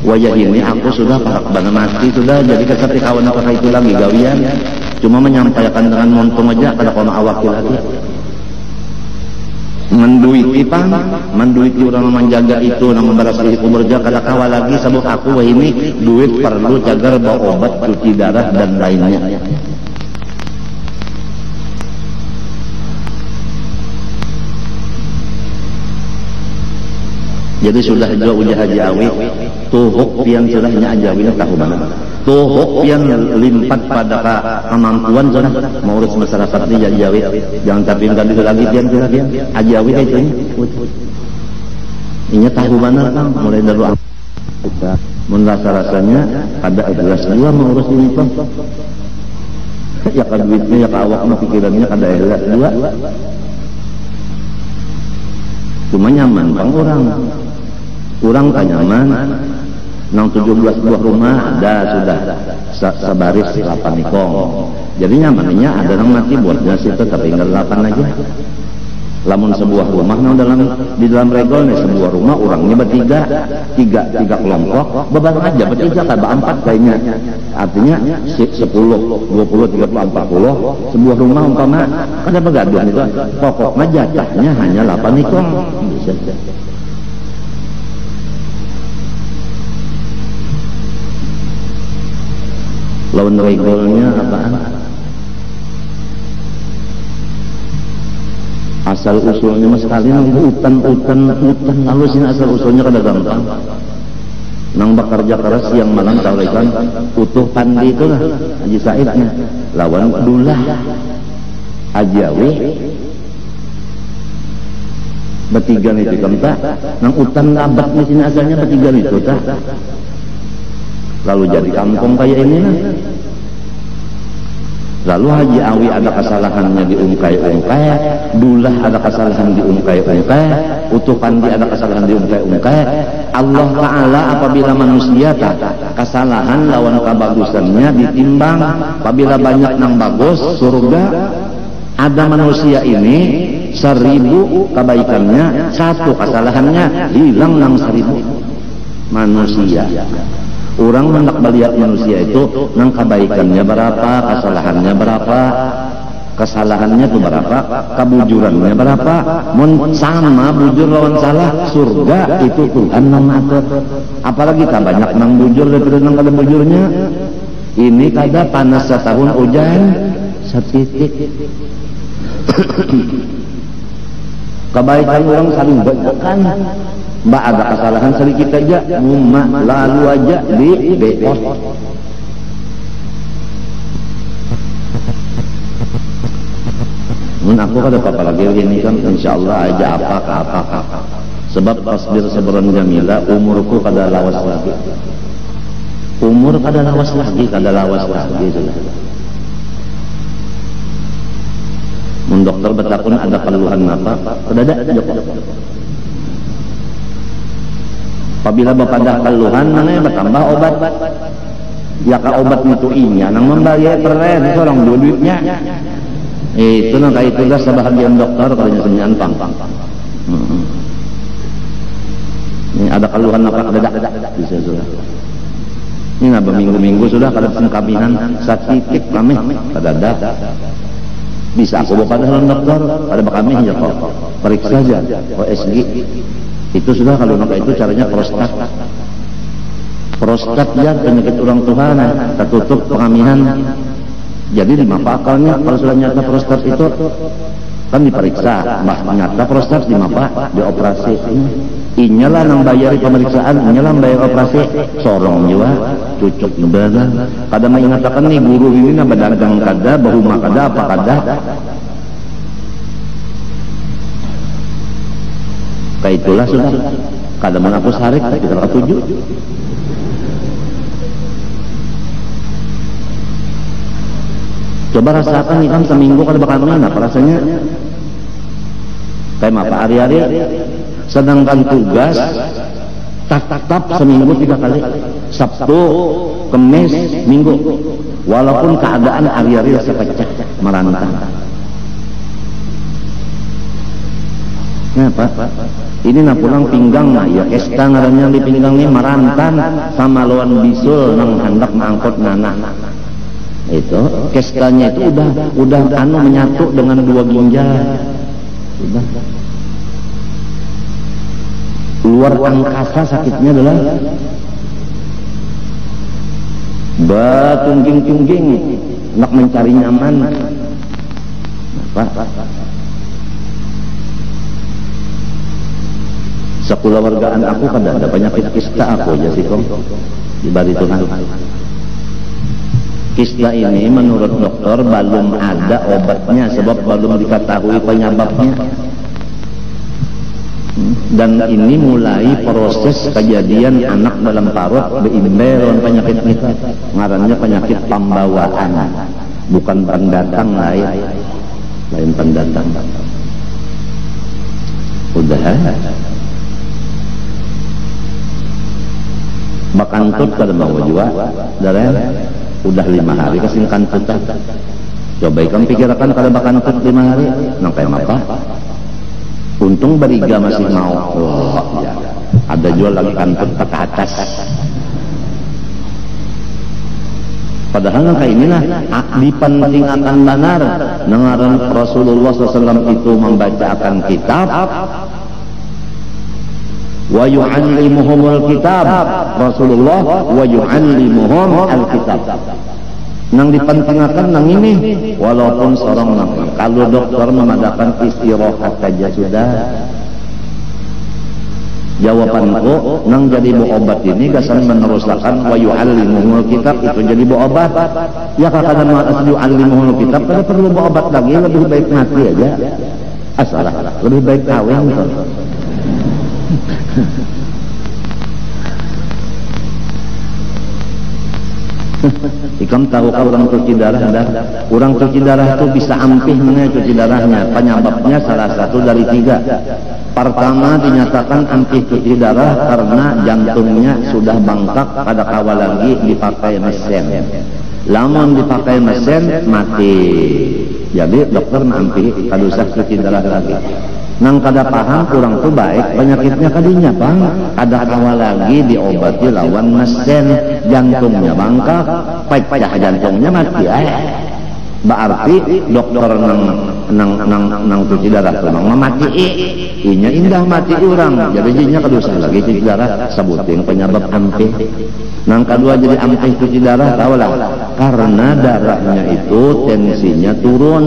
wajah ini aku sudah parak bana mati sudah jadi ketika kawan apa itu lagi gawian cuma menyampaikan dengan montung aja kada kona awaki lagi menduiti menduiti orang menjaga itu nama barasih kuberja kada kawal lagi sebab aku wah ini duit perlu cagar bawa obat cuci darah dan lainnya Jadi sudah juga uji haji awi tuhuk pian surahnya ajawinya tahu mana tuhuk pian limpat pada kemampuan sudah mengurus masyarakat ini ajawi jangan tapi enggak itu lagi pian ajawi kayak itu ini tahu mana Kang mulai dari mun rasa-rasanya ada ikhlas juga mengurus ini toh ya kan duitnya ya awaknya pikirannya ada ikhlas juga cuma nyaman Bang kurang tak nyaman nang 17 buah rumah ada sudah sabaris 8 ikong jadi nyamannya ada nang mati buatnya situ tapi tinggal 8 aja lamun sebuah rumah nang di dalam regol nih sebuah rumah orangnya bertiga tiga kelompok beban aja bertiga tambah 4 kayaknya artinya 10 20 30 40 sebuah rumah umpama kada begaduh itu pokoknya jatahnya hanya 8 ikong bisa lawan regolnya apaan? Asal usulnya mas sekali nang hutan lalu sini asal usulnya kada gampang. Nang bekerja keras siang malam taurikan utuh pandi itulah Haji Saidnya lawan dulah ajawi bertiga itu kemta nang hutan abad di sini asalnya bertiga itu tak lalu jadi kampung kayak ini nah. Lalu Haji Awi ada kesalahannya diungkai-ungkai, dulah ada kesalahan diungkai-ungkai, utuh pandi ada kesalahan diungkai-ungkai. Allah Ta'ala apabila manusia tak kesalahan lawan kebagusannya ditimbang, apabila banyak nang bagus surga, ada manusia ini 1000 kebaikannya, 1 kesalahannya hilang nang 1000 manusia. Orang hendak melihat manusia itu nang kebaikannya berapa, kesalahannya berapa, kesalahannya itu berapa, kebujurannya berapa. Mun sama bujur lawan salah, surga itu Tuhan nang ngatur. Apalagi tak banyak nang bujur daripada nang kada bujurnya. Ini kada panas setahun hujan setitik. Kebaikan orang saling banyakkan. Mbak ada kesalahan sedikit aja, umma lalu aja di beot. Aku kada apa lagi ini kan, insyaallah aja apa. Sebab tasbir sabran jamila, umurku kada lawas lagi. Umur kada lawas lagi sudah. Mun dokter betakun ada keluhan apa? Kada ada Joko. Apabila berpadah keluhan, nangnya bertambah obat. Ya ka obat itu inya, nang membayar peren, seorang duitnya. Itu nang kayak tugas sebahagian dokter kalau senyaan pang. Ini ada keluhan apa ada bisa sudah. Ini nggak berminggu-minggu sudah kada pengkabinan sakit kami kada ada. Bisa aku bawa pada dokter, kada kami aja kok periksa aja OSG. Itu sudah kalau maka itu caranya prostat ya penyakit orang Tuhan tertutup pengamihan jadi di mapa akalnya kalau sudah nyata prostat itu kan diperiksa nyata prostat di mapa dioperasi inyalah nang bayari pemeriksaan inyalah bayar operasi sorong juga cucuk ibadah kada mengatakan nih guru ini na badagang kada bahuma kada apa kada kayak itulah sudah kada menghapus harik kita ketujuh coba rasakan kan seminggu kada bakal mengenap rasanya kayak apa hari-hari sedangkan tugas tetap seminggu 3 kali Sabtu, Kemis, Minggu walaupun keadaan hari-hari rasa pecah merantang apa? Ini na pulang pinggang na ya esta ngarannya di pinggang ini marantan sama lawan bisul nang hendak mangkot nana itu kestanya itu udah anu menyatu dengan 2 ginjal sudah luar angkasa sakitnya adalah batungging-tungging nak mencari nyaman apa Sekulawargaan aku kada ada penyakit kista aku aja sih kong dibari Tuhan. Kista ini menurut dokter belum ada obatnya sebab belum diketahui penyebabnya. Dan ini mulai proses kejadian anak dalam parut beimbel penyakit kita, ngarannya penyakit pembawaan, bukan pendatang lain pendatang. Udah bakantut kada mau jua darah udah 5 hari kasih kantut. Coba ikan pikirkan kada bakantut 5 hari nampai apa. Untung beriga masih mau. Oh, ya. Ada jual lagi kantut ke atas. Padahal kayak inilah dipentingkan benar. Dengaran Rasulullah SAW itu membacakan kitab. Wa yu'allimuhumul kitab. Rasulullah wa yu'allimuhum al-kitab. Nang dipentingkan nang ini walaupun seorang nang kalau dokter memadakan istirahat saja sudah. Jawabanku nang jadi bu obat ini gasan meneruskan wa yu'allimuhumul kitab itu jadi bu obat. Ya kadang yu'allimuhumul kitab kada perlu bu obat lagi, lebih baik mati aja. Asalah lebih baik kawin gitu. Ikam tahukah orang cuci darah? Orang cuci darah itu bisa ampih mengenai cuci darahnya. Penyebabnya salah satu dari 3. Pertama dinyatakan ampih cuci darah karena jantungnya sudah bengkak, kada kawal lagi dipakai mesin. Lamun dipakai mesin mati. Jadi dokter ampih kada usah cuci darah lagi. Nang kada paham kurang tuh baik penyakitnya kadinya bang ada kawal lagi diobati lawan mesin jantungnya bangkak pecah jantungnya mati berarti dokter nang cuci darah memang memati inya indah mati orang jadi jinya kada usah lagi cuci darah sebutin penyebab ampih. Nang kedua jadi ampih cuci darah tahu lah karena darahnya itu tensinya turun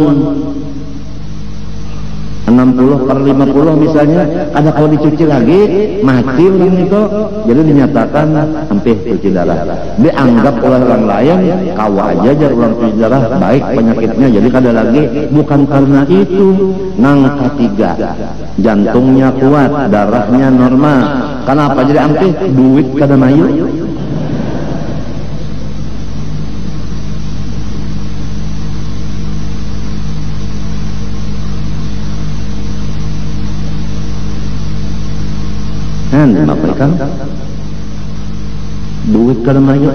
60/50 misalnya, ada kalau dicuci lagi mati orang itu, jadi dinyatakan ampih cuci darah. Dianggap oleh orang lain kawa aja jar orang cuci darah baik penyakitnya, jadi kada lagi. Bukan karena itu. Nang ketiga jantungnya kuat, darahnya normal. Kenapa jadi ampih? Duit kada mayu. Mapaikan duit kada mayu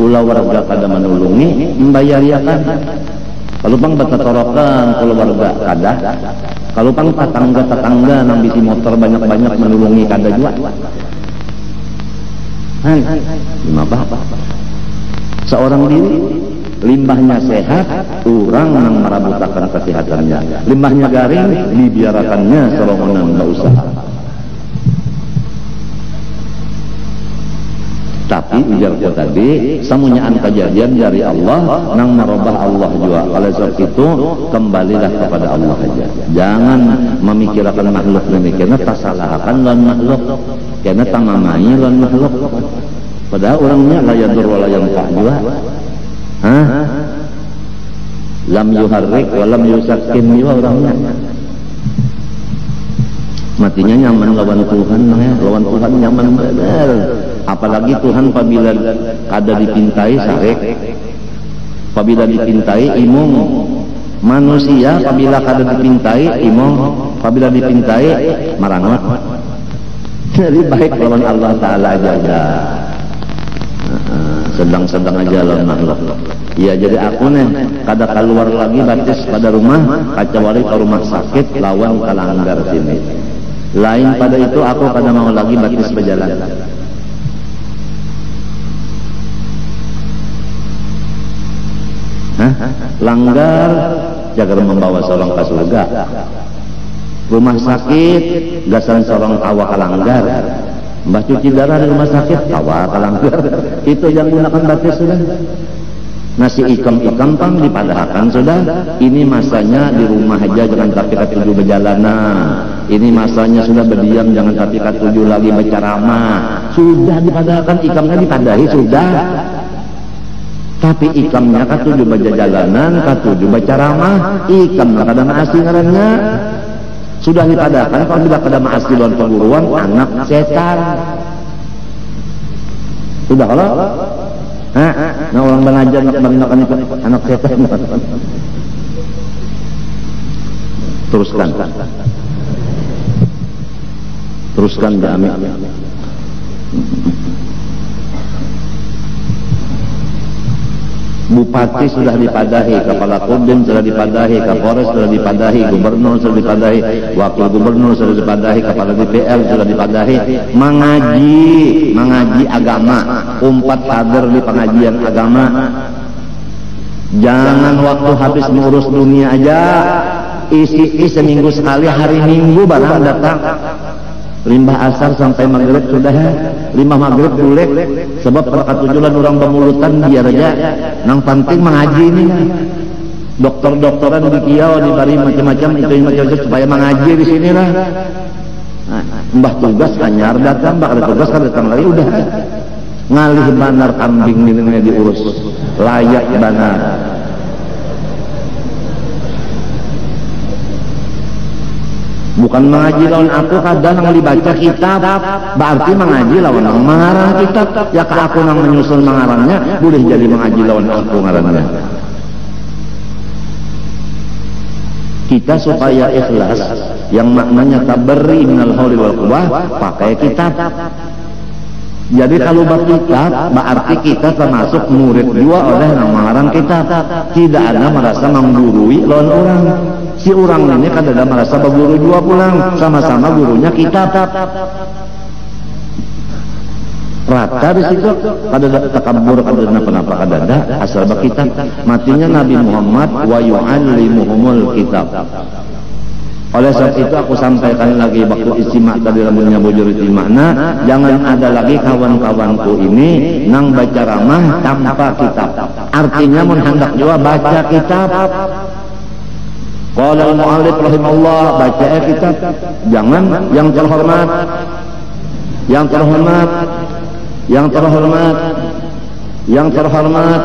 ulah warga kada menulungi membayariakan kalau pang betatorokan keluarga kada kalau pang tetangga nang bisi motor banyak-banyak menulungi kada juga mapa seorang diri limbahnya sehat orang nang marabutakan kesehatannya limbahnya garing dibiarakannya serongonan berusaha. Tapi ujarku tadi semuanya kejadian dari Allah nang merubah Allah juga. Oleh sebab itu kembalilah kepada Allah saja. Jangan memikirkan makhluk ini karena tersalahkan lawan makhluk, karena tamamai lawan makhluk. Padahal orangnya la yadur wa la yanfa juga. Lam yuharrik wa lam yusakkin juga orangnya. Matinya nyaman lawan Tuhan, lawan Tuhan nyaman benar. Apalagi Tuhan apabila kada dipintai sarek, apabila dipintai imung. Manusia apabila kada dipintai imung, apabila dipintai marangot. Jadi baik lawan Allah Ta'ala aja. Sedang-sedang aja lawan makhluk. Ya jadi aku nih kada keluar lagi batis pada rumah, kecuali ke rumah sakit lawan kalanggar sini. Lain pada itu aku kada mau lagi batis berjalan. Langgar jaga membawa seorang ke surga. Rumah sakit gasan seorang awak kalanggar. Mbah cuci darah di rumah sakit awak kalanggar. Itu yang gunakan batis sudah. Nasi ikam-ikam pang dipadahkan sudah. Ini masanya di rumah aja, jangan tapi katuju berjalanan. Ini masanya sudah berdiam, jangan tapi katuju lagi berceramah. Sudah dipadahkan, ikamnya dipadahi sudah. Tapi ikamnya katuju berjalanan, katuju berceramah, ikamnya kada maasi ngarannya. Sudah dipadahkan, kalau tidak kada maasi lawan perguruan, anak setan. Sudah kalau? Nah orang mengajar menggunakan itu anak setan. Teruskan kami. Bupati sudah dipadahi, kepala Kodim sudah dipadahi, Kapolres sudah dipadahi, gubernur sudah dipadahi, wakil gubernur sudah dipadahi, kepala DPR sudah dipadahi. Mengaji agama, umpat kader di pengajian agama. Jangan waktu habis mengurus dunia aja, isi seminggu sekali, hari Minggu barang datang. Limbah asar sampai maghrib sudah, limbah maghrib boleh, sebab pada tujuan orang pemulutan biar aja. Nang penting mengaji ini, dokter-dokteran di kiau diberi macam-macam itu macam-macam supaya mengaji di sini lah. Mbah tugas kanyar datang, mbah ada tugas kan datang lagi udah. Ngalih banar kambing ini diurus, layak banar. Bukan mengaji lawan aku, kadang nang dibaca kitab berarti mengaji lawan nang mengarang kitab. Ya ke aku nang menyusun mengarangnya, boleh jadi mengaji lawan aku ngarangnya. Kita supaya ikhlas, yang maknanya tabari minal hauli wal quwwah, pakai kitab. Jadi kalau berkitab berarti kita termasuk murid juga oleh nang mengarang kitab. Tidak ada merasa menggurui lawan orang. Si orang ini kan ada merasa berguru juga pulang, sama-sama gurunya kitab. Rata di situ, kada ada takabur, kada ada apa-apa, kada ada asal berkitab. Matinya Nabi Muhammad wa yu'allimuhumul kitab. Oleh sebab itu aku sampaikan lagi waktu istimak tadi rambutnya bujur istimakna, jangan ada lagi kawan-kawanku ini nang baca ramah tanpa kitab. Artinya menghendak juga baca kitab. Qala al-mu'allif rahimahullah, baca kitab. Jangan yang terhormat, yang terhormat, yang terhormat, yang terhormat.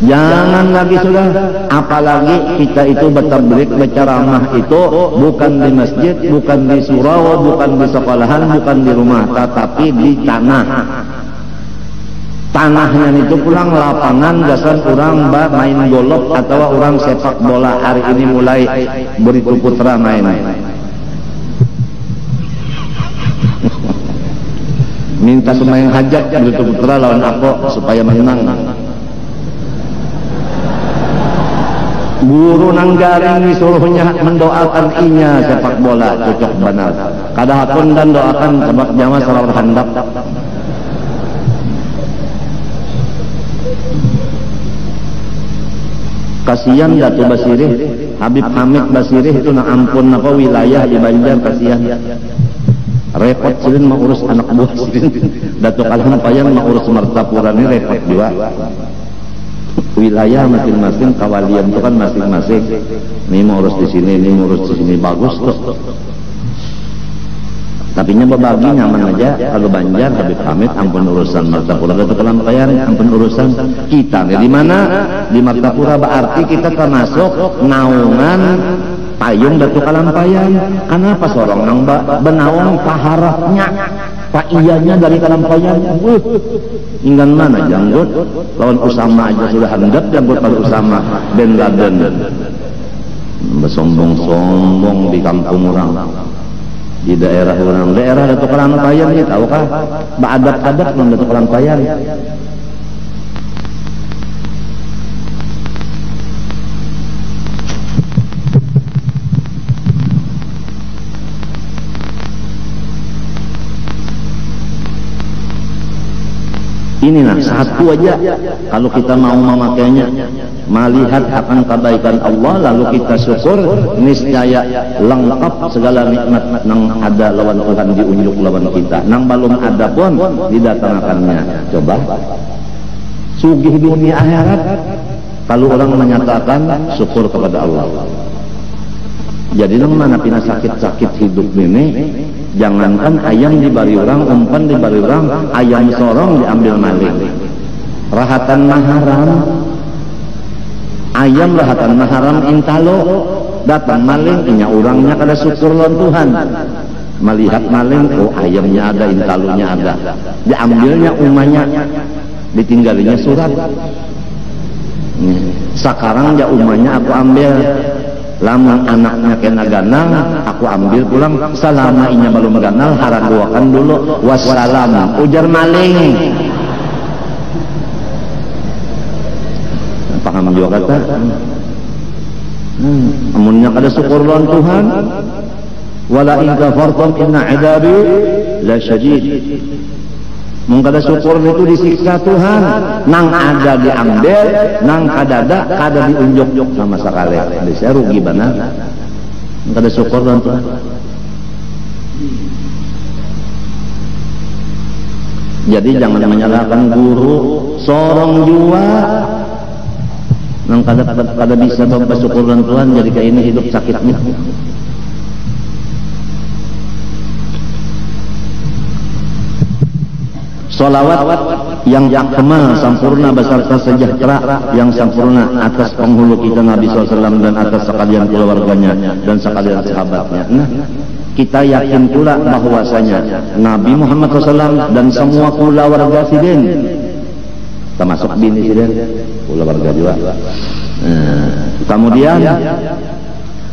Jangan lagi sudah, apalagi kita itu bertablik berceramah itu bukan di masjid, bukan di surau, bukan di sekolahan, bukan di rumah, tetapi di tanah. Tanahnya itu pulang lapangan dasar orang main golok atau orang sepak bola. Hari ini mulai Beritu Putra main. Minta sembahyang hajat Beritu Putra lawan aku supaya menang. Guru nanggaring disuruhnya mendoakan inya sepak bola cocok benar. Kadahapun dan doakan sebab jamaah salat handap. Kasihan Datu Basirih, Habib Hamid Basirih itu nak ampun apa wilayah di Banjar, kasihan. Repot silin mau urus anak buah silin. Datu Kalampayan mau urus Martapura ini repot juga. Wilayah masing-masing, kawalian itu kan masing-masing. Ini mau urus di sini, ini mau urus di sini, bagus tuh. Tapi nya berbagi nyaman aja. Kalau Banjar Habib Hamid ampun urusan Martapura, Datu Kalampayan ampun urusan kita. Di mana di Martapura berarti kita termasuk naungan payung Datu Kalampayan. Kenapa seorang nang benaung paharapnya, pak iyanya dari Kalampayan. Inggan mana janggut lawan Usama aja sudah handap, janggut pada Usama bin Laden. Bersombong-sombong di kampung orang, di daerah orang, daerah Datu Kalampayan ini tahukah? Baadat-adat nang Datu Kalampayan. Inilah satu aja, kalau kita mau memakainya, melihat akan kebaikan Allah, lalu kita syukur, niscaya lengkap segala nikmat nang ada lawan Tuhan diunjuk lawan kita. Nang belum ada pun didatangkannya. Coba sugih dunia akhirat kalau orang menyatakan syukur kepada Allah. Jadi nang mana pina sakit-sakit hidup ini, jangankan ayam dibari orang, umpan dibari orang, ayam sorong diambil maling. Rahatan maharam, ayam rahatan maharam intalo, datang maling, inya orangnya kada syukur lawan Tuhan. Melihat maling, oh ayamnya ada, intalonya ada, diambilnya umanya, ditinggalinya surat. Sekarang ya umanya aku ambil, lama anaknya kena ganal, aku ambil pulang. Selama inya belum ganal, haraduakan dulu. Wassalam, ujar maling. Paham juga kata? Amunnya kada syukur lawan Tuhan. Wala in kafartum inna adabi la syadid. Mungkada syukur itu disiksa Tuhan, nang ada diambil, nang kada diunjuk sama sekali. Jadi saya rugi benar. Mungkada syukur dan Tuhan. Jadi jangan menyalahkan guru, sorong jua, nang kada bisa bersyukur dan Tuhan. Jadi kayak ini hidup sakitnya. Salawat yang akmal, sempurna, beserta sejahtera yang sempurna atas penghulu kita Nabi SAW dan atas sekalian keluarganya dan sekalian sahabatnya. Nah, kita yakin pula bahwasanya Nabi Muhammad SAW dan semua keluarga sidin, termasuk bini sidin, keluarga juga. Kemudian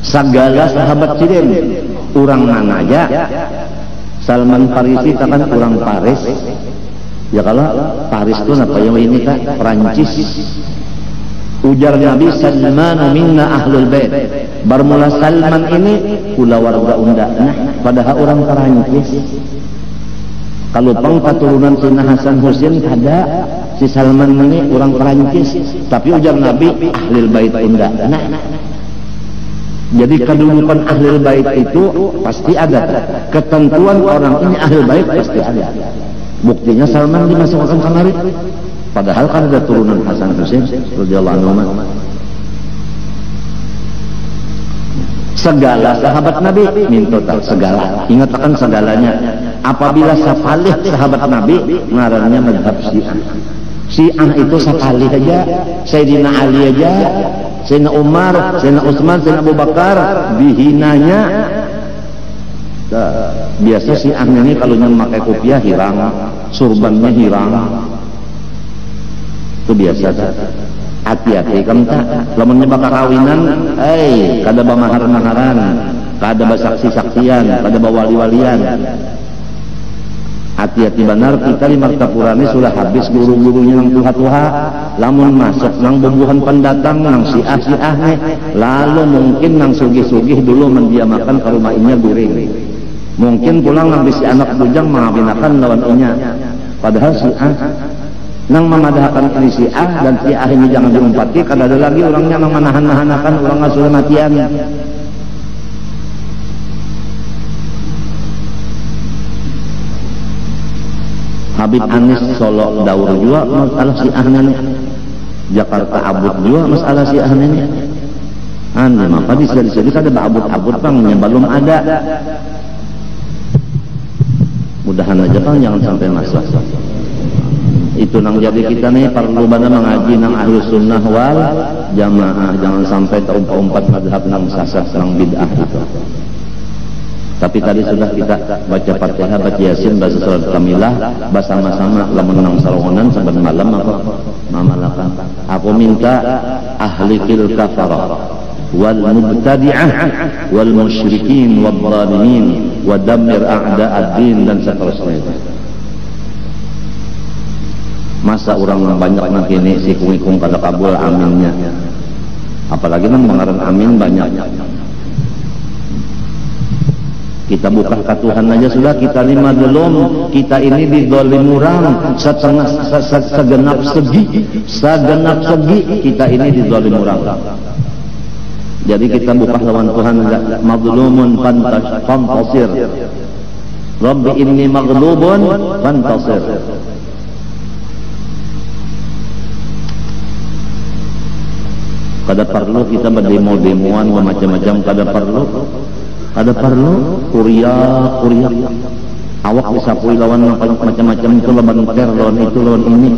segala sahabat sidin, orang mana aja, Salman Farisi kan orang Paris. Ya kalau Paris itu apa yang ini kak? Perancis. Ujar Nabi, Salman minna ahlul bait. Bermula Salman ini pula warga unda. Nah, padahal orang Perancis. Kalau pang keturunan Sina Hasan Husin ada, si Salman ini orang Perancis. Tapi ujar Nabi ahlul bait unda. Nah, jadi kedudukan ahlul bait itu pasti ada. Ketentuan orang ini ahlul bait pasti ada. Buktinya Salman dimasukkan kamari, padahal kan ada turunan Hasan Husain radhiyallahu anhu. Segala sahabat Nabi minta segala, ingatkan segalanya. Apabila sapalih sahabat Nabi, ngarannya mazhab Syiah. Syiah itu sapalih aja, Sayyidina Ali aja, Sayyidina Umar, Sayyidina Utsman, Sayyidina Abu Bakar dihinanya. Biasa Syiahnya ini kalau yang pakai kopiah hilang, surbannya hilang, itu biasa. Hati-hati kamu tak, lamunnya bakal kawinan, kada bamahar-maharan, kada basaksi-saksian, kada bawali-walian. Hati-hati benar, kita di Martapura ini sudah habis guru-gurunya nang tuha-tuha, lamun masuk nang bumbuhan pendatang nang Syiah nih, lalu mungkin nang sugih-sugih dulu mendiamakan ke rumah inya guring. Mungkin pulang nang bisi anak bujang mengawinakan lawan inya. Padahal Syiah nang memadahkan ini Syiah dan Syiah ini jangan diumpati, kada ada lagi orangnya nang menahan-nahanakan orang ngasul matian. Habib Anis Solo Daur juga masalah Syiah ini. Jakarta Abud juga masalah Syiah ini. Ane maka di sini kada abud-abud bangnya belum ada. Mudahan aja bang jangan sampai masuk. Itu nang jadi kita nih perlu benar mengaji nang ahlus sunnah wal jamaah, jangan sampai terumpat-umpat madhab nang sasar nang bid'ah itu. Tapi tadi sudah kita baca Fatihah, baca Yasin, baca surat Kamilah, bersama-sama lamun nang sarongonan sampai malam apa mamalakan. Aku minta ahli kil kafarah wal mubtadi'ah wal musyrikin wal zalimin wa dammir a'da'ad-din dan seterusnya itu. Masa orang banyak nak ini si kung-kung kada kabul aminnya. Apalagi nang mengaran amin banyak. Kita buka ke Tuhan aja sudah, kita lima belum, kita ini didolim orang segenap segi kita ini didolim orang. Jadi kita buka lawan Tuhan, mazlumun fantasir, Rabbi inni maghlubun fantasir. kada perlu kita berdemo-demoan macam-macam, kada perlu kuriak awak disapui lawan macam-macam itu, lawan ter lawan itu lawan ini,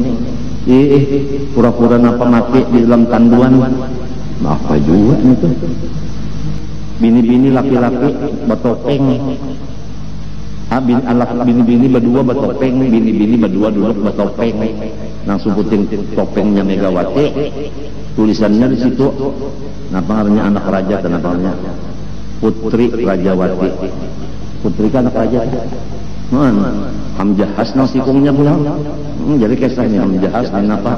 pura-pura napa mati di dalam tanduan, apa juga itu. Bini-bini laki-laki bertopeng, bini-bini berdua bertopeng, bini-bini berdua duduk bertopeng, nang sebutin topengnya Megawati, tulisannya di situ, napa namanya anak raja, kenapa namanya Putri Rajawati, putri kan anak raja, Hamjahas nang sikungnya pulang, jadi kisahnya Hamjahas dan apa,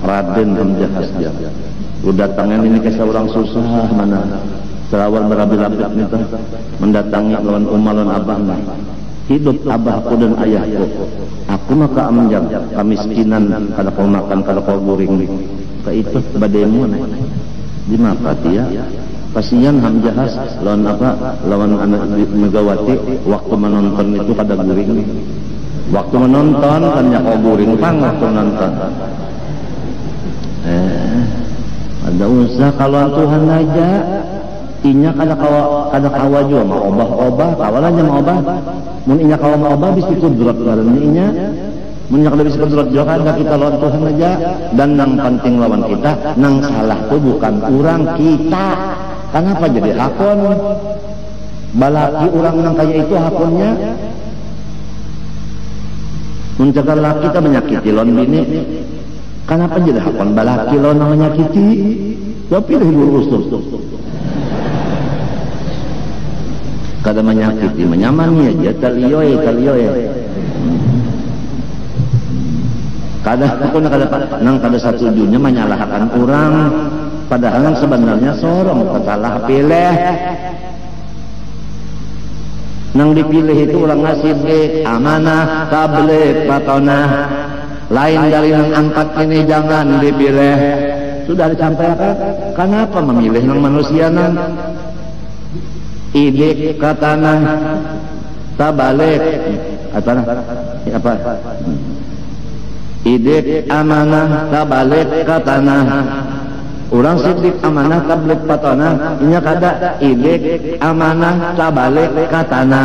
Raden Hamjahas dia, udah datangnya ini kisah orang susah mana. Serawan berabi-rabi itu mendatangi lawan lawan abah, hidup abahku dan ayahku, aku maka amjang kemiskinan, kada kau makan, kada kau guring, ke itu bademu di maka dia kasihan Hamjahas lawan apa, lawan anak Megawati waktu menonton itu kada guring, waktu menonton kan ya kau guring pang waktu menonton. Ada usah kalau Tuhan aja inya kada kawa juga mau obah kawalannya mau obah, mun inya kawa mau obah bisa kudrat ngarannya inya, mun nya kada bisa kudrat juga kada kita lawan Tuhan aja. Dan nang penting lawan kita, nang salah tuh bukan orang, kita. Kenapa jadi hakon? Balaki orang nang kaya itu hakonnya. Mun jaga laki kita menyakiti lawan bini, kenapa jadi hakon balaki lawan menyakiti? Ya pilih lurus kada menyakiti, menyamani aja talioy kada nang kada satujunya menyalahkan orang, padahal sebenarnya sorong salah pilih, nang dipilih itu orang ngasih amanah tabligh patona, lain dari nang angkat ini jangan dipilih, sudah disampaikan. Kenapa memilih nang manusia nang idik katana tabalik katana apa idik amanah tabalik katana, orang sidik amanah tabalik patana, inya kada idik amanah tabalik katana.